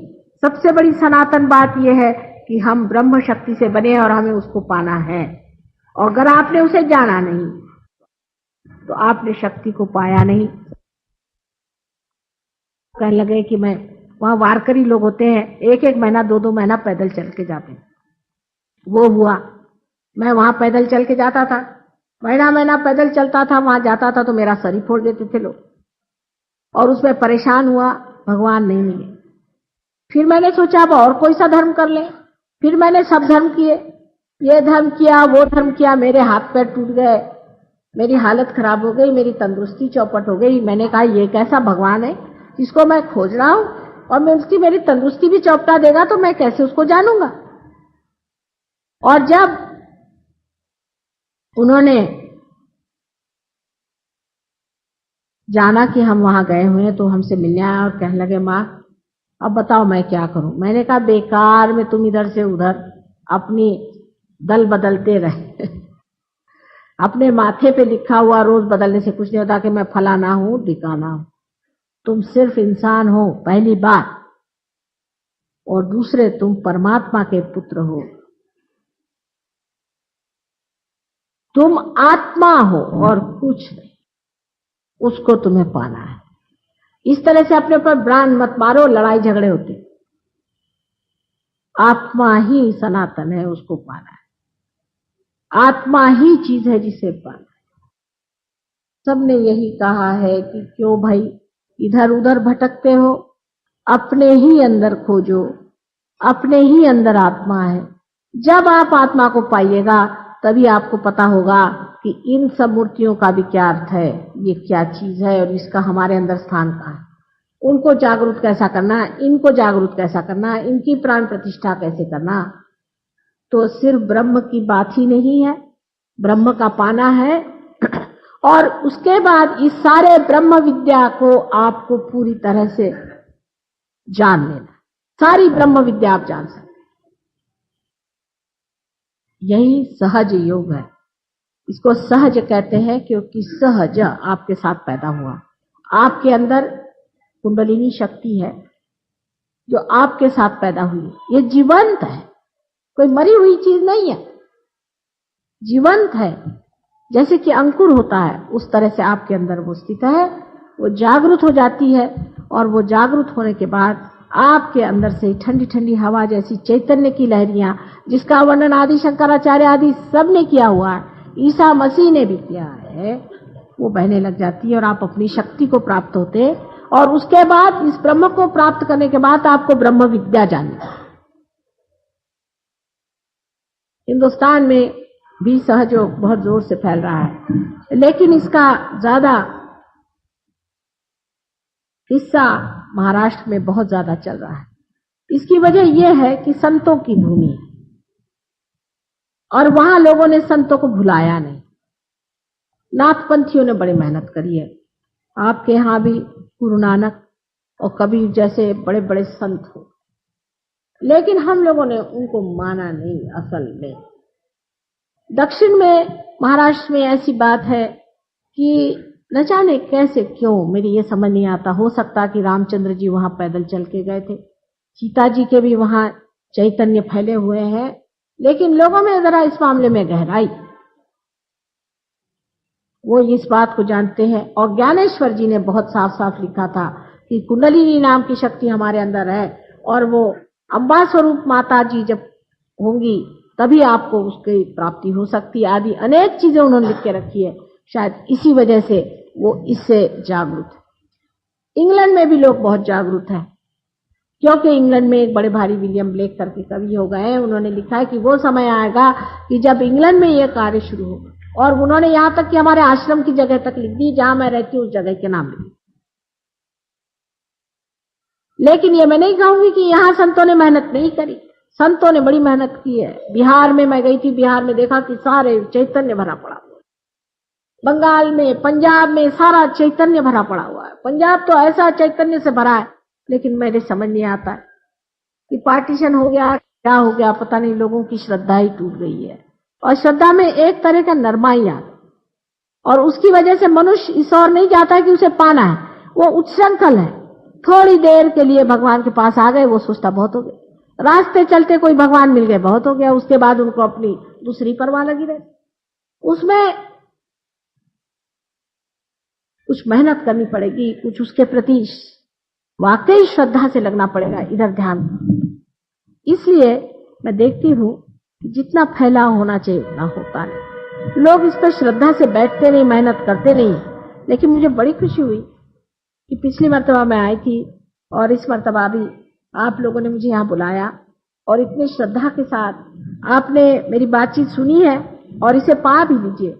सबसे बड़ी सनातन बात यह है कि हम ब्रह्म शक्ति से बने और हमें उसको पाना है। और अगर आपने उसे जाना नहीं तो आपने शक्ति को पाया नहीं। कहने लगे कि मैं, वहां वारकरी लोग होते हैं, एक एक महीना 2-2 महीना पैदल चल के जाते हैं। वो हुआ, मैं वहां पैदल चल के जाता था, महीना पैदल चलता था, वहां जाता था तो मेरा सर ही फोड़ देते थे लोग, और उसमें परेशान हुआ, भगवान नहीं मिले। फिर मैंने सोचा अब और कोई सा धर्म कर ले। फिर मैंने सब धर्म किए, ये धर्म किया, वो धर्म किया, मेरे हाथ पैर टूट गए, मेरी हालत खराब हो गई, मेरी तंदुरुस्ती चौपट हो गई। मैंने कहा ये कैसा भगवान है जिसको मैं खोज रहा हूं, और मैं उसकी मेरी तंदुरुस्ती भी चौपटा देगा तो मैं कैसे उसको जानूंगा। और जब उन्होंने जाना कि हम वहां गए हुए हैं तो हमसे मिलने आया और कहने लगे मां अब बताओ मैं क्या करूं। मैंने कहा बेकार में तुम इधर से उधर अपनी दल बदलते रहे। अपने माथे पे लिखा हुआ रोज बदलने से कुछ नहीं होता कि मैं फलाना हूं ढिकाना हूं। तुम सिर्फ इंसान हो पहली बात, और दूसरे तुम परमात्मा के पुत्र हो। तुम आत्मा हो और कुछ नहीं, उसको तुम्हें पाना है। इस तरह से अपने ऊपर ब्रांड मत मारो, लड़ाई झगड़े होते। आत्मा ही सनातन है, उसको पाना है। आत्मा ही चीज है जिसे पाना है। सबने यही कहा है कि क्यों भाई इधर उधर भटकते हो, अपने ही अंदर खोजो, अपने ही अंदर आत्मा है। जब आप आत्मा को पाइएगा तभी आपको पता होगा कि इन सब मूर्तियों का भी क्या अर्थ है, ये क्या चीज है और इसका हमारे अंदर स्थान कहाँ है। उनको जागरूक कैसा करना, इनको जागरूक कैसा करना, इनकी प्राण प्रतिष्ठा कैसे करना। तो सिर्फ ब्रह्म की बात ही नहीं है, ब्रह्म का पाना है। और उसके बाद इस सारे ब्रह्म विद्या को आपको पूरी तरह से जान लेना। सारी ब्रह्म विद्या आप जान सकते। यही सहज योग है। इसको सहज कहते हैं क्योंकि सहज आपके साथ पैदा हुआ। आपके अंदर कुंडलिनी शक्ति है जो आपके साथ पैदा हुई। ये जीवंत है, कोई मरी हुई चीज नहीं है, जीवंत है। जैसे कि अंकुर होता है उस तरह से आपके अंदर वो स्थित है। वो जागृत हो जाती है और वो जागृत होने के बाद आपके अंदर से ठंडी ठंडी हवा जैसी चैतन्य की लहरियां, जिसका वर्णन आदि शंकराचार्य आदि सब ने किया हुआ है, ईसा मसीह ने भी किया है, वो बहने लग जाती है और आप अपनी शक्ति को प्राप्त होते। और उसके बाद इस ब्रह्म को प्राप्त करने के बाद आपको ब्रह्म विद्या जाननी। हिंदुस्तान में भी सहयोग बहुत जोर से फैल रहा है, लेकिन इसका ज्यादा हिस्सा महाराष्ट्र में बहुत ज्यादा चल रहा है। इसकी वजह यह है कि संतों की भूमि है और वहां लोगों ने संतों को भुलाया नहीं। नाथपंथियों ने बड़ी मेहनत करी है। आपके यहां भी गुरु नानक और कबीर जैसे बड़े बड़े संत हो, लेकिन हम लोगों ने उनको माना नहीं। असल में दक्षिण में महाराष्ट्र में ऐसी बात है कि न जाने कैसे क्यों, मेरी ये समझ नहीं आता। हो सकता कि रामचंद्र जी वहां पैदल चल के गए थे, सीता जी के भी वहां चैतन्य फैले हुए हैं, लेकिन लोगों में जरा इस मामले में गहराई, वो इस बात को जानते हैं। और ज्ञानेश्वर जी ने बहुत साफ साफ लिखा था कि कुंडलिनी नाम की शक्ति हमारे अंदर है और वो अम्बा स्वरूप माता जी जब होंगी तभी आपको उसकी प्राप्ति हो सकती है। आदि अनेक चीजें उन्होंने लिख के रखी है। शायद इसी वजह से वो इससे जागरूक है। इंग्लैंड में भी लोग बहुत जागरूक हैं, क्योंकि इंग्लैंड में एक बड़े भारी विलियम ब्लेक करके कवि हो गए। उन्होंने लिखा है कि वो समय आएगा कि जब इंग्लैंड में ये कार्य शुरू होगा। और उन्होंने यहां तक कि हमारे आश्रम की जगह तक लिख दी, जहां मैं रहती हूँ उस जगह के नाम लिख। लेकिन ये मैं नहीं कहूंगी कि यहां संतों ने मेहनत नहीं करी। संतों ने बड़ी मेहनत की है। बिहार में मैं गई थी, बिहार में देखा कि सारे चैतन्य भरा पड़ा हुआ। बंगाल में, पंजाब में सारा चैतन्य भरा पड़ा हुआ है। पंजाब तो ऐसा चैतन्य से भरा है, लेकिन मेरे समझ नहीं आता है कि पार्टीशन हो गया क्या हो गया, पता नहीं। लोगों की श्रद्धा ही टूट गई है और श्रद्धा में एक तरह का नरमाई आ, और उसकी वजह से मनुष्य इस ओर नहीं जाता है कि उसे पाना है। वो उच्छृंखल है। थोड़ी देर के लिए भगवान के पास आ गए, वो सोचता बहुत हो गया। रास्ते चलते कोई भगवान मिल गए, बहुत हो गया। उसके बाद उनको अपनी दूसरी परवाह लगी रहे। उसमें कुछ मेहनत करनी पड़ेगी, कुछ उसके प्रति वाकई श्रद्धा से लगना पड़ेगा। इधर ध्यान। इसलिए मैं देखती हूं कि जितना फैलाव होना चाहिए उतना होता नहीं। लोग इस पर श्रद्धा से बैठते नहीं, मेहनत करते नहीं। लेकिन मुझे बड़ी खुशी हुई कि पिछली मर्तबा मैं आई थी और इस मर्तबा भी आप लोगों ने मुझे यहाँ बुलाया और इतनी श्रद्धा के साथ आपने मेरी बातचीत सुनी है। और इसे पा भी लीजिए,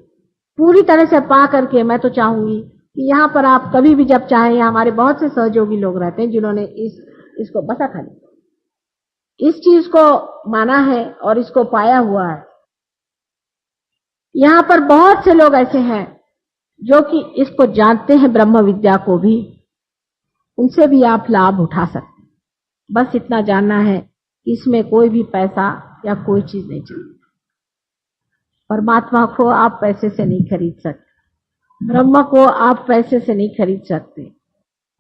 पूरी तरह से पा करके। मैं तो चाहूंगी कि यहाँ पर आप कभी भी जब चाहें, यहाँ हमारे बहुत से सहयोगी लोग रहते हैं जिन्होंने इसको बसा खा लिया, इस चीज को माना है और इसको पाया हुआ है। यहाँ पर बहुत से लोग ऐसे हैं जो कि इसको जानते हैं, ब्रह्म विद्या को भी। उनसे भी आप लाभ उठा सकते। बस इतना जानना है कि इसमें कोई भी पैसा या कोई चीज नहीं चलती। परमात्मा को आप पैसे से नहीं खरीद सकते, ब्रह्म को आप पैसे से नहीं खरीद सकते।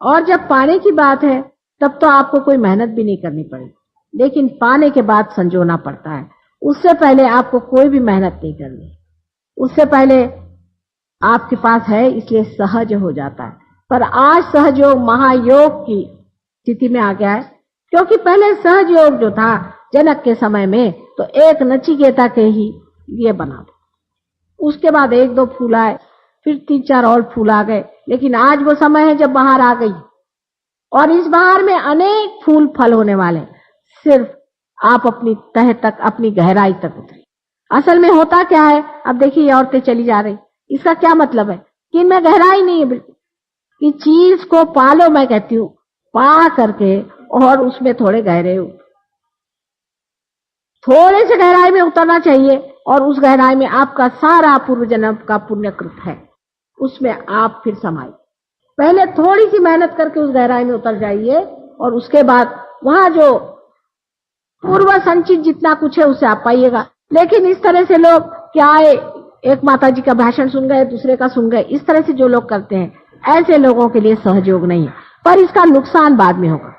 और जब पाने की बात है तब तो आपको कोई मेहनत भी नहीं करनी पड़ेगी, लेकिन पाने के बाद संजोना पड़ता है। उससे पहले आपको कोई भी मेहनत नहीं करनी, उससे पहले आपके पास है इसलिए सहज हो जाता है। पर आज सहयोग महायोग की स्थिति में आ गया है, क्योंकि पहले सहयोग जो था जनक के समय में तो एक नचिकेता के ही लिए बना दो, उसके बाद एक दो फूल आए, फिर 3-4 और फूल आ गए। लेकिन आज वो समय है जब बाहर आ गई और इस बाहर में अनेक फूल फल होने वाले हैं। सिर्फ आप अपनी तह तक, अपनी गहराई तक उतरे। असल में होता क्या है, अब देखिए औरतें चली जा रही, इसका क्या मतलब है कि इनमें गहराई नहीं है बिल्कुल। कि चीज को पालो, मैं कहती हूँ पा करके और उसमें थोड़े गहरे थोड़े से गहराई में उतरना चाहिए। और उस गहराई में आपका सारा पूर्व जन्म का पुण्यकृत है, उसमें आप फिर समाइए। पहले थोड़ी सी मेहनत करके उस गहराई में उतर जाइए और उसके बाद वहां जो पूर्व संचित जितना कुछ है उसे आप पाइएगा। लेकिन इस तरह से लोग क्या है, एक माता जी का भाषण सुन गए, दूसरे का सुन गए, इस तरह से जो लोग करते हैं, ऐसे लोगों के लिए सहयोग नहीं है। पर इसका नुकसान बाद में होगा,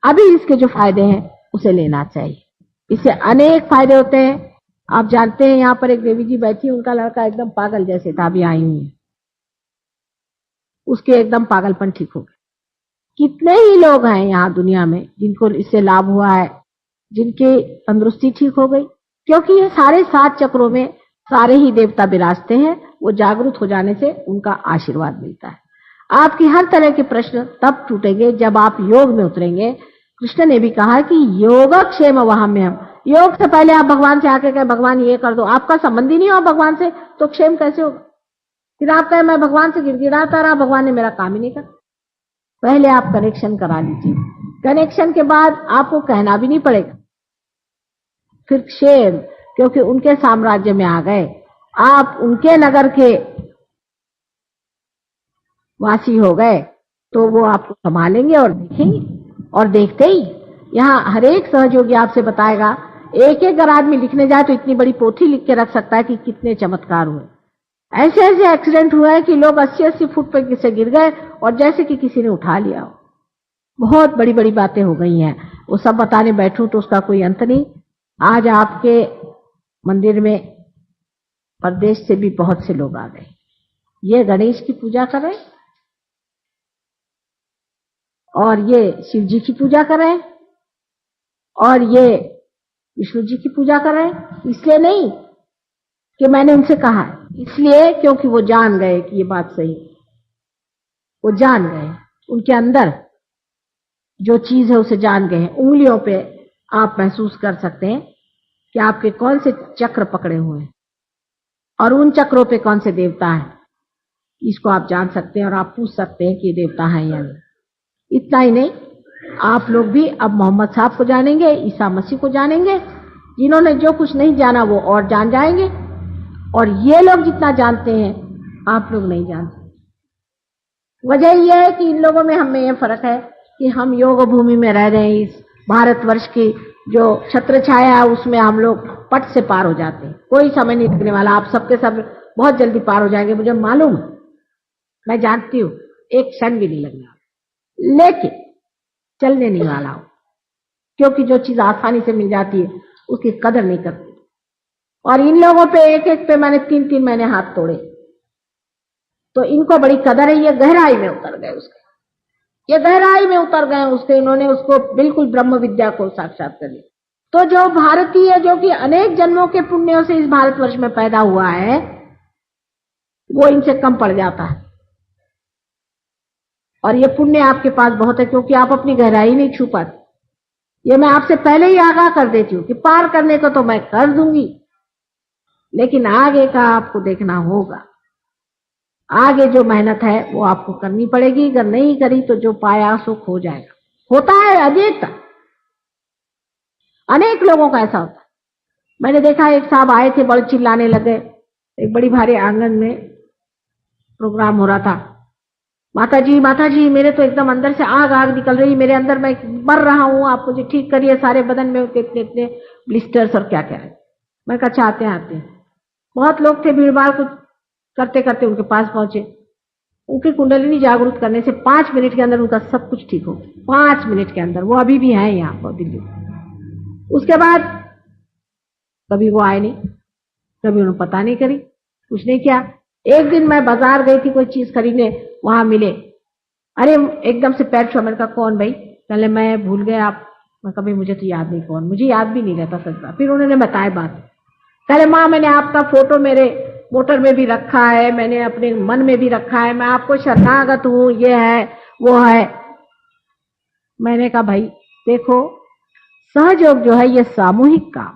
अभी इसके जो फायदे हैं उसे लेना चाहिए। इससे अनेक फायदे होते हैं। आप जानते हैं यहाँ पर एक देवी जी बैठी, उनका लड़का एकदम पागल जैसे था, अभी आई हुई है, उसके एकदम पागलपन ठीक हो गया। कितने ही लोग हैं यहाँ दुनिया में जिनको इससे लाभ हुआ है, जिनकी तंदुरुस्ती ठीक हो गई, क्योंकि ये सारे 7 चक्रों में सारे ही देवता विराजते हैं। वो जागरूक हो जाने से उनका आशीर्वाद मिलता है। आपकी हर तरह के प्रश्न तब टूटेंगे जब आप योग में उतरेंगे। कृष्ण ने भी कहा कि योगक्षेम वहाम्यहम्। योग से पहले आप भगवान से आके कहे भगवान ये कर दो, आपका संबंध ही नहीं हो भगवान से, तो क्षेम कैसे होगा? फिर आप कहे मैं भगवान से गिड़गिड़ाता रहा, भगवान ने मेरा काम ही नहीं करा। पहले आप कनेक्शन करा लीजिए, कनेक्शन के बाद आपको कहना भी नहीं पड़ेगा। फिर क्षेम, क्योंकि उनके साम्राज्य में आ गए, आप उनके नगर के वासी हो गए, तो वो आपको संभालेंगे और देखेंगे। और देखते ही यहाँ हर एक सहयोगी आपसे बताएगा, एक एक अगर आदमी लिखने जाए तो इतनी बड़ी पोथी लिख के रख सकता है कि कितने चमत्कार हुए। ऐसे ऐसे एक्सीडेंट हुए हैं कि लोग 80-80 फुट पर से गिर गए और जैसे कि किसी ने उठा लिया हो। बहुत बड़ी बड़ी बातें हो गई हैं, वो सब बताने बैठूं तो उसका कोई अंत नहीं। आज आपके मंदिर में प्रदेश से भी बहुत से लोग आ गए, ये गणेश की पूजा कर रहे और ये शिव जी की पूजा कर रहे और ये विष्णु जी की पूजा कर रहे हैं। इसलिए नहीं कि मैंने उनसे कहा, इसलिए क्योंकि वो जान गए कि ये बात सही, वो जान गए, उनके अंदर जो चीज है उसे जान गए हैं। उंगलियों पे आप महसूस कर सकते हैं कि आपके कौन से चक्र पकड़े हुए हैं और उन चक्रों पे कौन से देवता हैं, इसको आप जान सकते हैं और आप पूछ सकते हैं कि ये देवता है या नहीं। इतना ही नहीं, आप लोग भी अब मोहम्मद साहब को जानेंगे, ईसा मसीह को जानेंगे। जिन्होंने जो कुछ नहीं जाना वो और जान जाएंगे, और ये लोग जितना जानते हैं आप लोग नहीं जानते। वजह यह है कि इन लोगों में हमें यह फर्क है कि हम योग भूमि में रह रहे हैं। इस भारतवर्ष की जो छत्र छाया है उसमें हम लोग पट से पार हो जाते हैं, कोई समय नहीं लगने वाला। आप सबके सब बहुत जल्दी पार हो जाएंगे, मुझे मालूम है, मैं जानती हूँ, एक क्षण भी नहीं लगने वाला। लेकिन चलने नहीं वाला हो, क्योंकि जो चीज आसानी से मिल जाती है उसकी कदर नहीं करते। और इन लोगों पे एक एक पे मैंने 3-3 महीने हाथ तोड़े, तो इनको बड़ी कदर है। ये गहराई में उतर गए उसके, ये गहराई में उतर गए उसके, इन्होंने उसको बिल्कुल ब्रह्म विद्या को साक्षात कर लिया। तो जो भारतीय, जो कि अनेक जन्मों के पुण्यों से इस भारतवर्ष में पैदा हुआ है, वो इनसे कम पड़ जाता है। और ये पुण्य आपके पास बहुत है, क्योंकि आप अपनी गहराई नहीं छू पाते। ये मैं आपसे पहले ही आगाह कर देती हूँ कि पार करने को तो मैं कर दूंगी, लेकिन आगे का आपको देखना होगा। आगे जो मेहनत है वो आपको करनी पड़ेगी, अगर नहीं करी तो जो पाया सो खो जाएगा। होता है अनेक, अनेक लोगों का ऐसा होता है। मैंने देखा एक साहब आए थे, बड़े चिल्लाने लगे, एक बड़ी भारी आंगन में प्रोग्राम हो रहा था, माता जी मेरे तो एकदम अंदर से आग आग निकल रही, मेरे अंदर मैं मर रहा हूँ, आप मुझे ठीक करिए, सारे बदन में इतने इतने ब्लिस्टर्स और क्या क्या है। मैं कहा चाहते आते हैं। बहुत लोग थे, भीड़ भाड़ कुछ करते करते उनके पास पहुंचे। उनकी कुंडलिनी जागृत करने से 5 मिनट के अंदर उनका सब कुछ ठीक हो गया। 5 मिनट के अंदर। वो अभी भी है यहाँ पर दिल्ली। उसके बाद कभी वो आए नहीं, कभी उन्होंने पता नहीं करी, कुछ नहीं किया। एक दिन मैं बाजार गई थी कोई चीज खरीदने, वहां मिले, अरे एकदम से पैर छुआ। मैंने कहा कौन भाई? पहले मैं भूल गए आप। मैं कभी मुझे तो याद नहीं कौन, मुझे याद भी नहीं रहता सच बात। फिर उन्होंने बताया बात। पहले माँ मैंने आपका फोटो मेरे मोटर में भी रखा है, मैंने अपने मन में भी रखा है, मैं आपको शरणागत हूँ, ये है वो है। मैंने कहा भाई देखो, सहयोग जो है ये सामूहिक काम,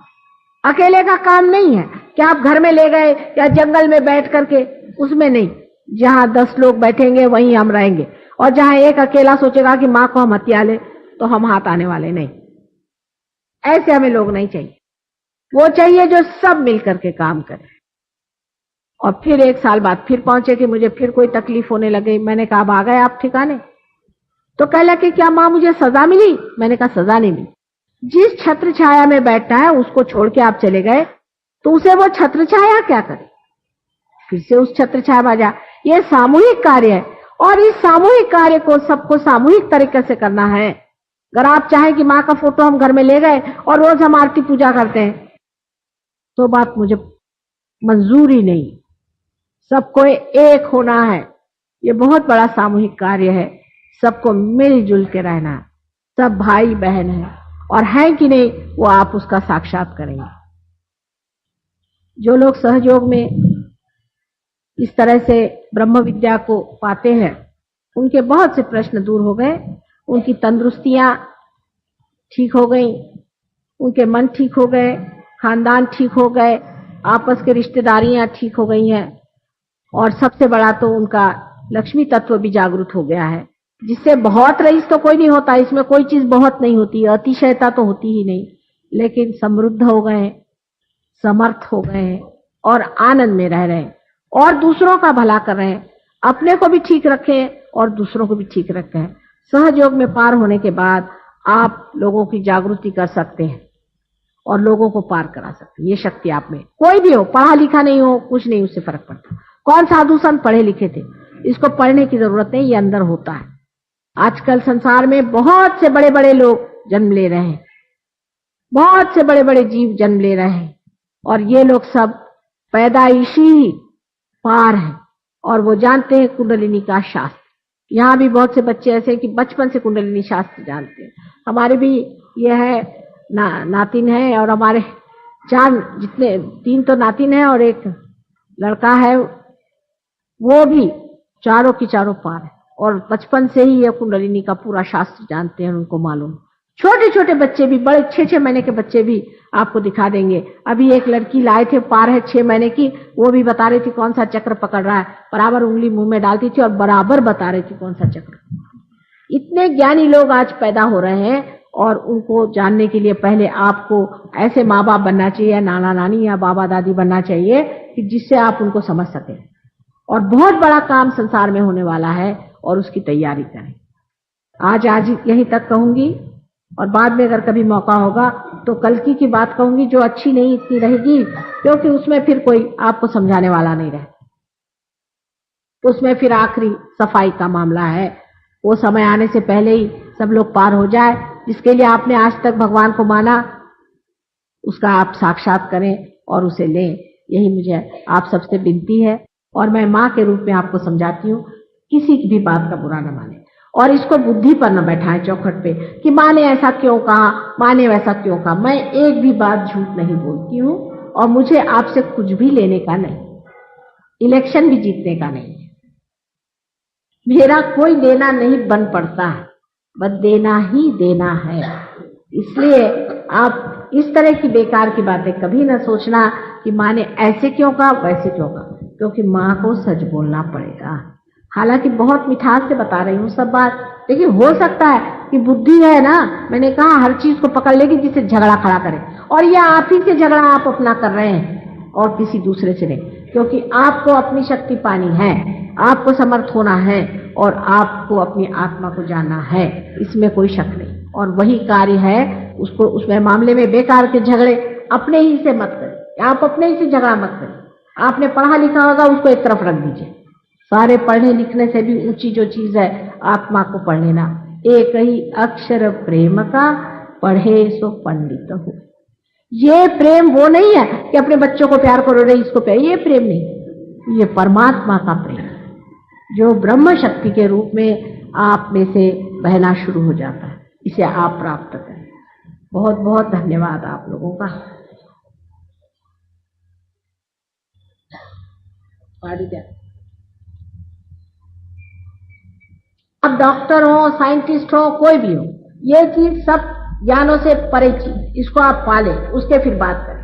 अकेले का काम नहीं है कि आप घर में ले गए या जंगल में बैठ करके, उसमें नहीं। जहां 10 लोग बैठेंगे वहीं हम रहेंगे, और जहां एक अकेला सोचेगा कि माँ को हम हत्या ले तो हम हाथ आने वाले नहीं। ऐसे हमें लोग नहीं चाहिए, वो चाहिए जो सब मिलकर के काम करे। और फिर 1 साल बाद फिर पहुंचे कि मुझे फिर कोई तकलीफ होने लगी। मैंने कहा अब आ गए आप ठिकाने? तो कह लगे क्या माँ मुझे सजा मिली? मैंने कहा सजा नहीं मिली। जिस छत्र छाया में बैठना है उसको छोड़ के आप चले गए तो उसे वो छत्र छाया क्या करे? फिर से उस छत्र छाया में जा। ये सामूहिक कार्य है, और इस सामूहिक कार्य को सबको सामूहिक तरीके से करना है। अगर आप चाहें कि माँ का फोटो हम घर में ले गए और रोज हम आरती पूजा करते हैं तो बात मुझे मंजूर ही नहीं। सबको एक होना है, ये बहुत बड़ा सामूहिक कार्य है। सबको मिलजुल के रहना है, सब भाई बहन है, और है कि नहीं वो आप उसका साक्षात करेंगे। जो लोग सहयोग में इस तरह से ब्रह्म विद्या को पाते हैं उनके बहुत से प्रश्न दूर हो गए, उनकी तंदुरुस्तियां ठीक हो गई, उनके मन ठीक हो गए, खानदान ठीक हो गए, आपस के रिश्तेदारियां ठीक हो गई हैं, और सबसे बड़ा तो उनका लक्ष्मी तत्व भी जागृत हो गया है, जिससे बहुत रईस तो कोई नहीं होता। इसमें कोई चीज बहुत नहीं होती, अतिशयता तो होती ही नहीं, लेकिन समृद्ध हो गए, समर्थ हो गए और आनंद में रह रहे हैं और दूसरों का भला कर रहे हैं। अपने को भी ठीक रखें और दूसरों को भी ठीक रखें। सहयोग में पार होने के बाद आप लोगों की जागृति कर सकते हैं और लोगों को पार करा सकते हैं। ये शक्ति आप में, कोई भी हो, पढ़ा लिखा नहीं हो, कुछ नहीं, उससे फर्क पड़ता। कौन साधु संत पढ़े लिखे थे? इसको पढ़ने की जरूरत नहीं, ये अंदर होता है। आजकल संसार में बहुत से बड़े बड़े लोग जन्म ले रहे हैं, बहुत से बड़े बड़े जीव जन्म ले रहे हैं, और ये लोग सब पैदाइशी पार हैं और वो जानते हैं कुंडलिनी का शास्त्र। यहाँ भी बहुत से बच्चे ऐसे हैं कि बचपन से कुंडलिनी शास्त्र जानते हैं। हमारे भी ये है नातिन है, और हमारे 3 तो नातिन है और एक लड़का है, वो भी चारों की चारों पार है और बचपन से ही ये कुंडलिनी का पूरा शास्त्र जानते हैं, उनको मालूम। छोटे छोटे बच्चे भी, बड़े 6-6 महीने के बच्चे भी आपको दिखा देंगे। अभी एक लड़की लाए थे, पार है 6 महीने की, वो भी बता रही थी कौन सा चक्र पकड़ रहा है, बराबर उंगली मुंह में डालती थी और बराबर बता रही थी कौन सा चक्र। इतने ज्ञानी लोग आज पैदा हो रहे हैं, और उनको जानने के लिए पहले आपको ऐसे माँ बाप बनना चाहिए, नाना नानी या बाबा दादी बनना चाहिए कि जिससे आप उनको समझ सकें। और बहुत बड़ा काम संसार में होने वाला है और उसकी तैयारी करें। आज यहीं तक कहूंगी, और बाद में अगर कभी मौका होगा तो कल की बात कहूंगी जो अच्छी नहीं इतनी रहेगी, क्योंकि उसमें फिर कोई आपको समझाने वाला नहीं रहे। तो उसमें फिर आखिरी सफाई का मामला है, वो समय आने से पहले ही सब लोग पार हो जाए। जिसके लिए आपने आज तक भगवान को माना उसका आप साक्षात करें और उसे लें। यही मुझे आप सबसे विनती है, और मैं माँ के रूप में आपको समझाती हूँ, किसी की भी बात का बुरा न माने और इसको बुद्धि पर न बैठाएं चौखट पे कि माँ ने ऐसा क्यों कहा, माँ ने वैसा क्यों कहा। मैं एक भी बात झूठ नहीं बोलती हूँ और मुझे आपसे कुछ भी लेने का नहीं, इलेक्शन भी जीतने का नहीं है। मेरा कोई देना नहीं बन पड़ता है, बस देना ही देना है। इसलिए आप इस तरह की बेकार की बातें कभी ना सोचना कि माँ ने ऐसे क्यों कहा, वैसे क्यों कहा, क्योंकि माँ को सच बोलना पड़ेगा। हालांकि बहुत मिठास से बता रही हूँ सब बात, लेकिन हो सकता है कि बुद्धि है ना, मैंने कहा हर चीज को पकड़ लेगी जिससे झगड़ा खड़ा करे, और यह आप ही से झगड़ा आप अपना कर रहे हैं और किसी दूसरे से नहीं, क्योंकि आपको अपनी शक्ति पानी है। आपको समर्थ होना है और आपको अपनी आत्मा को जानना है, इसमें कोई शक नहीं। और वही कार्य है, उसको उसमें मामले में बेकार के झगड़े अपने ही से मत करें, आप अपने ही से झगड़ा मत करें। आपने पढ़ा लिखा होगा, उसको एक तरफ रख दीजिए। सारे पढ़ने लिखने से भी ऊंची जो चीज है आत्मा को पढ़ लेना। एक ही अक्षर प्रेम का, पढ़े सो पंडित हो। ये प्रेम वो नहीं है कि अपने बच्चों को प्यार करो रे इसको प्यार, ये प्रेम नहीं, ये परमात्मा का प्रेम जो ब्रह्म शक्ति के रूप में आप में से बहना शुरू हो जाता है, इसे आप प्राप्त करें। बहुत बहुत धन्यवाद आप लोगों का। अब डॉक्टर हो, साइंटिस्ट हो, कोई भी हो, ये चीज सब ज्ञानों से परे चीज, इसको आप पालें, उसके फिर बात करें।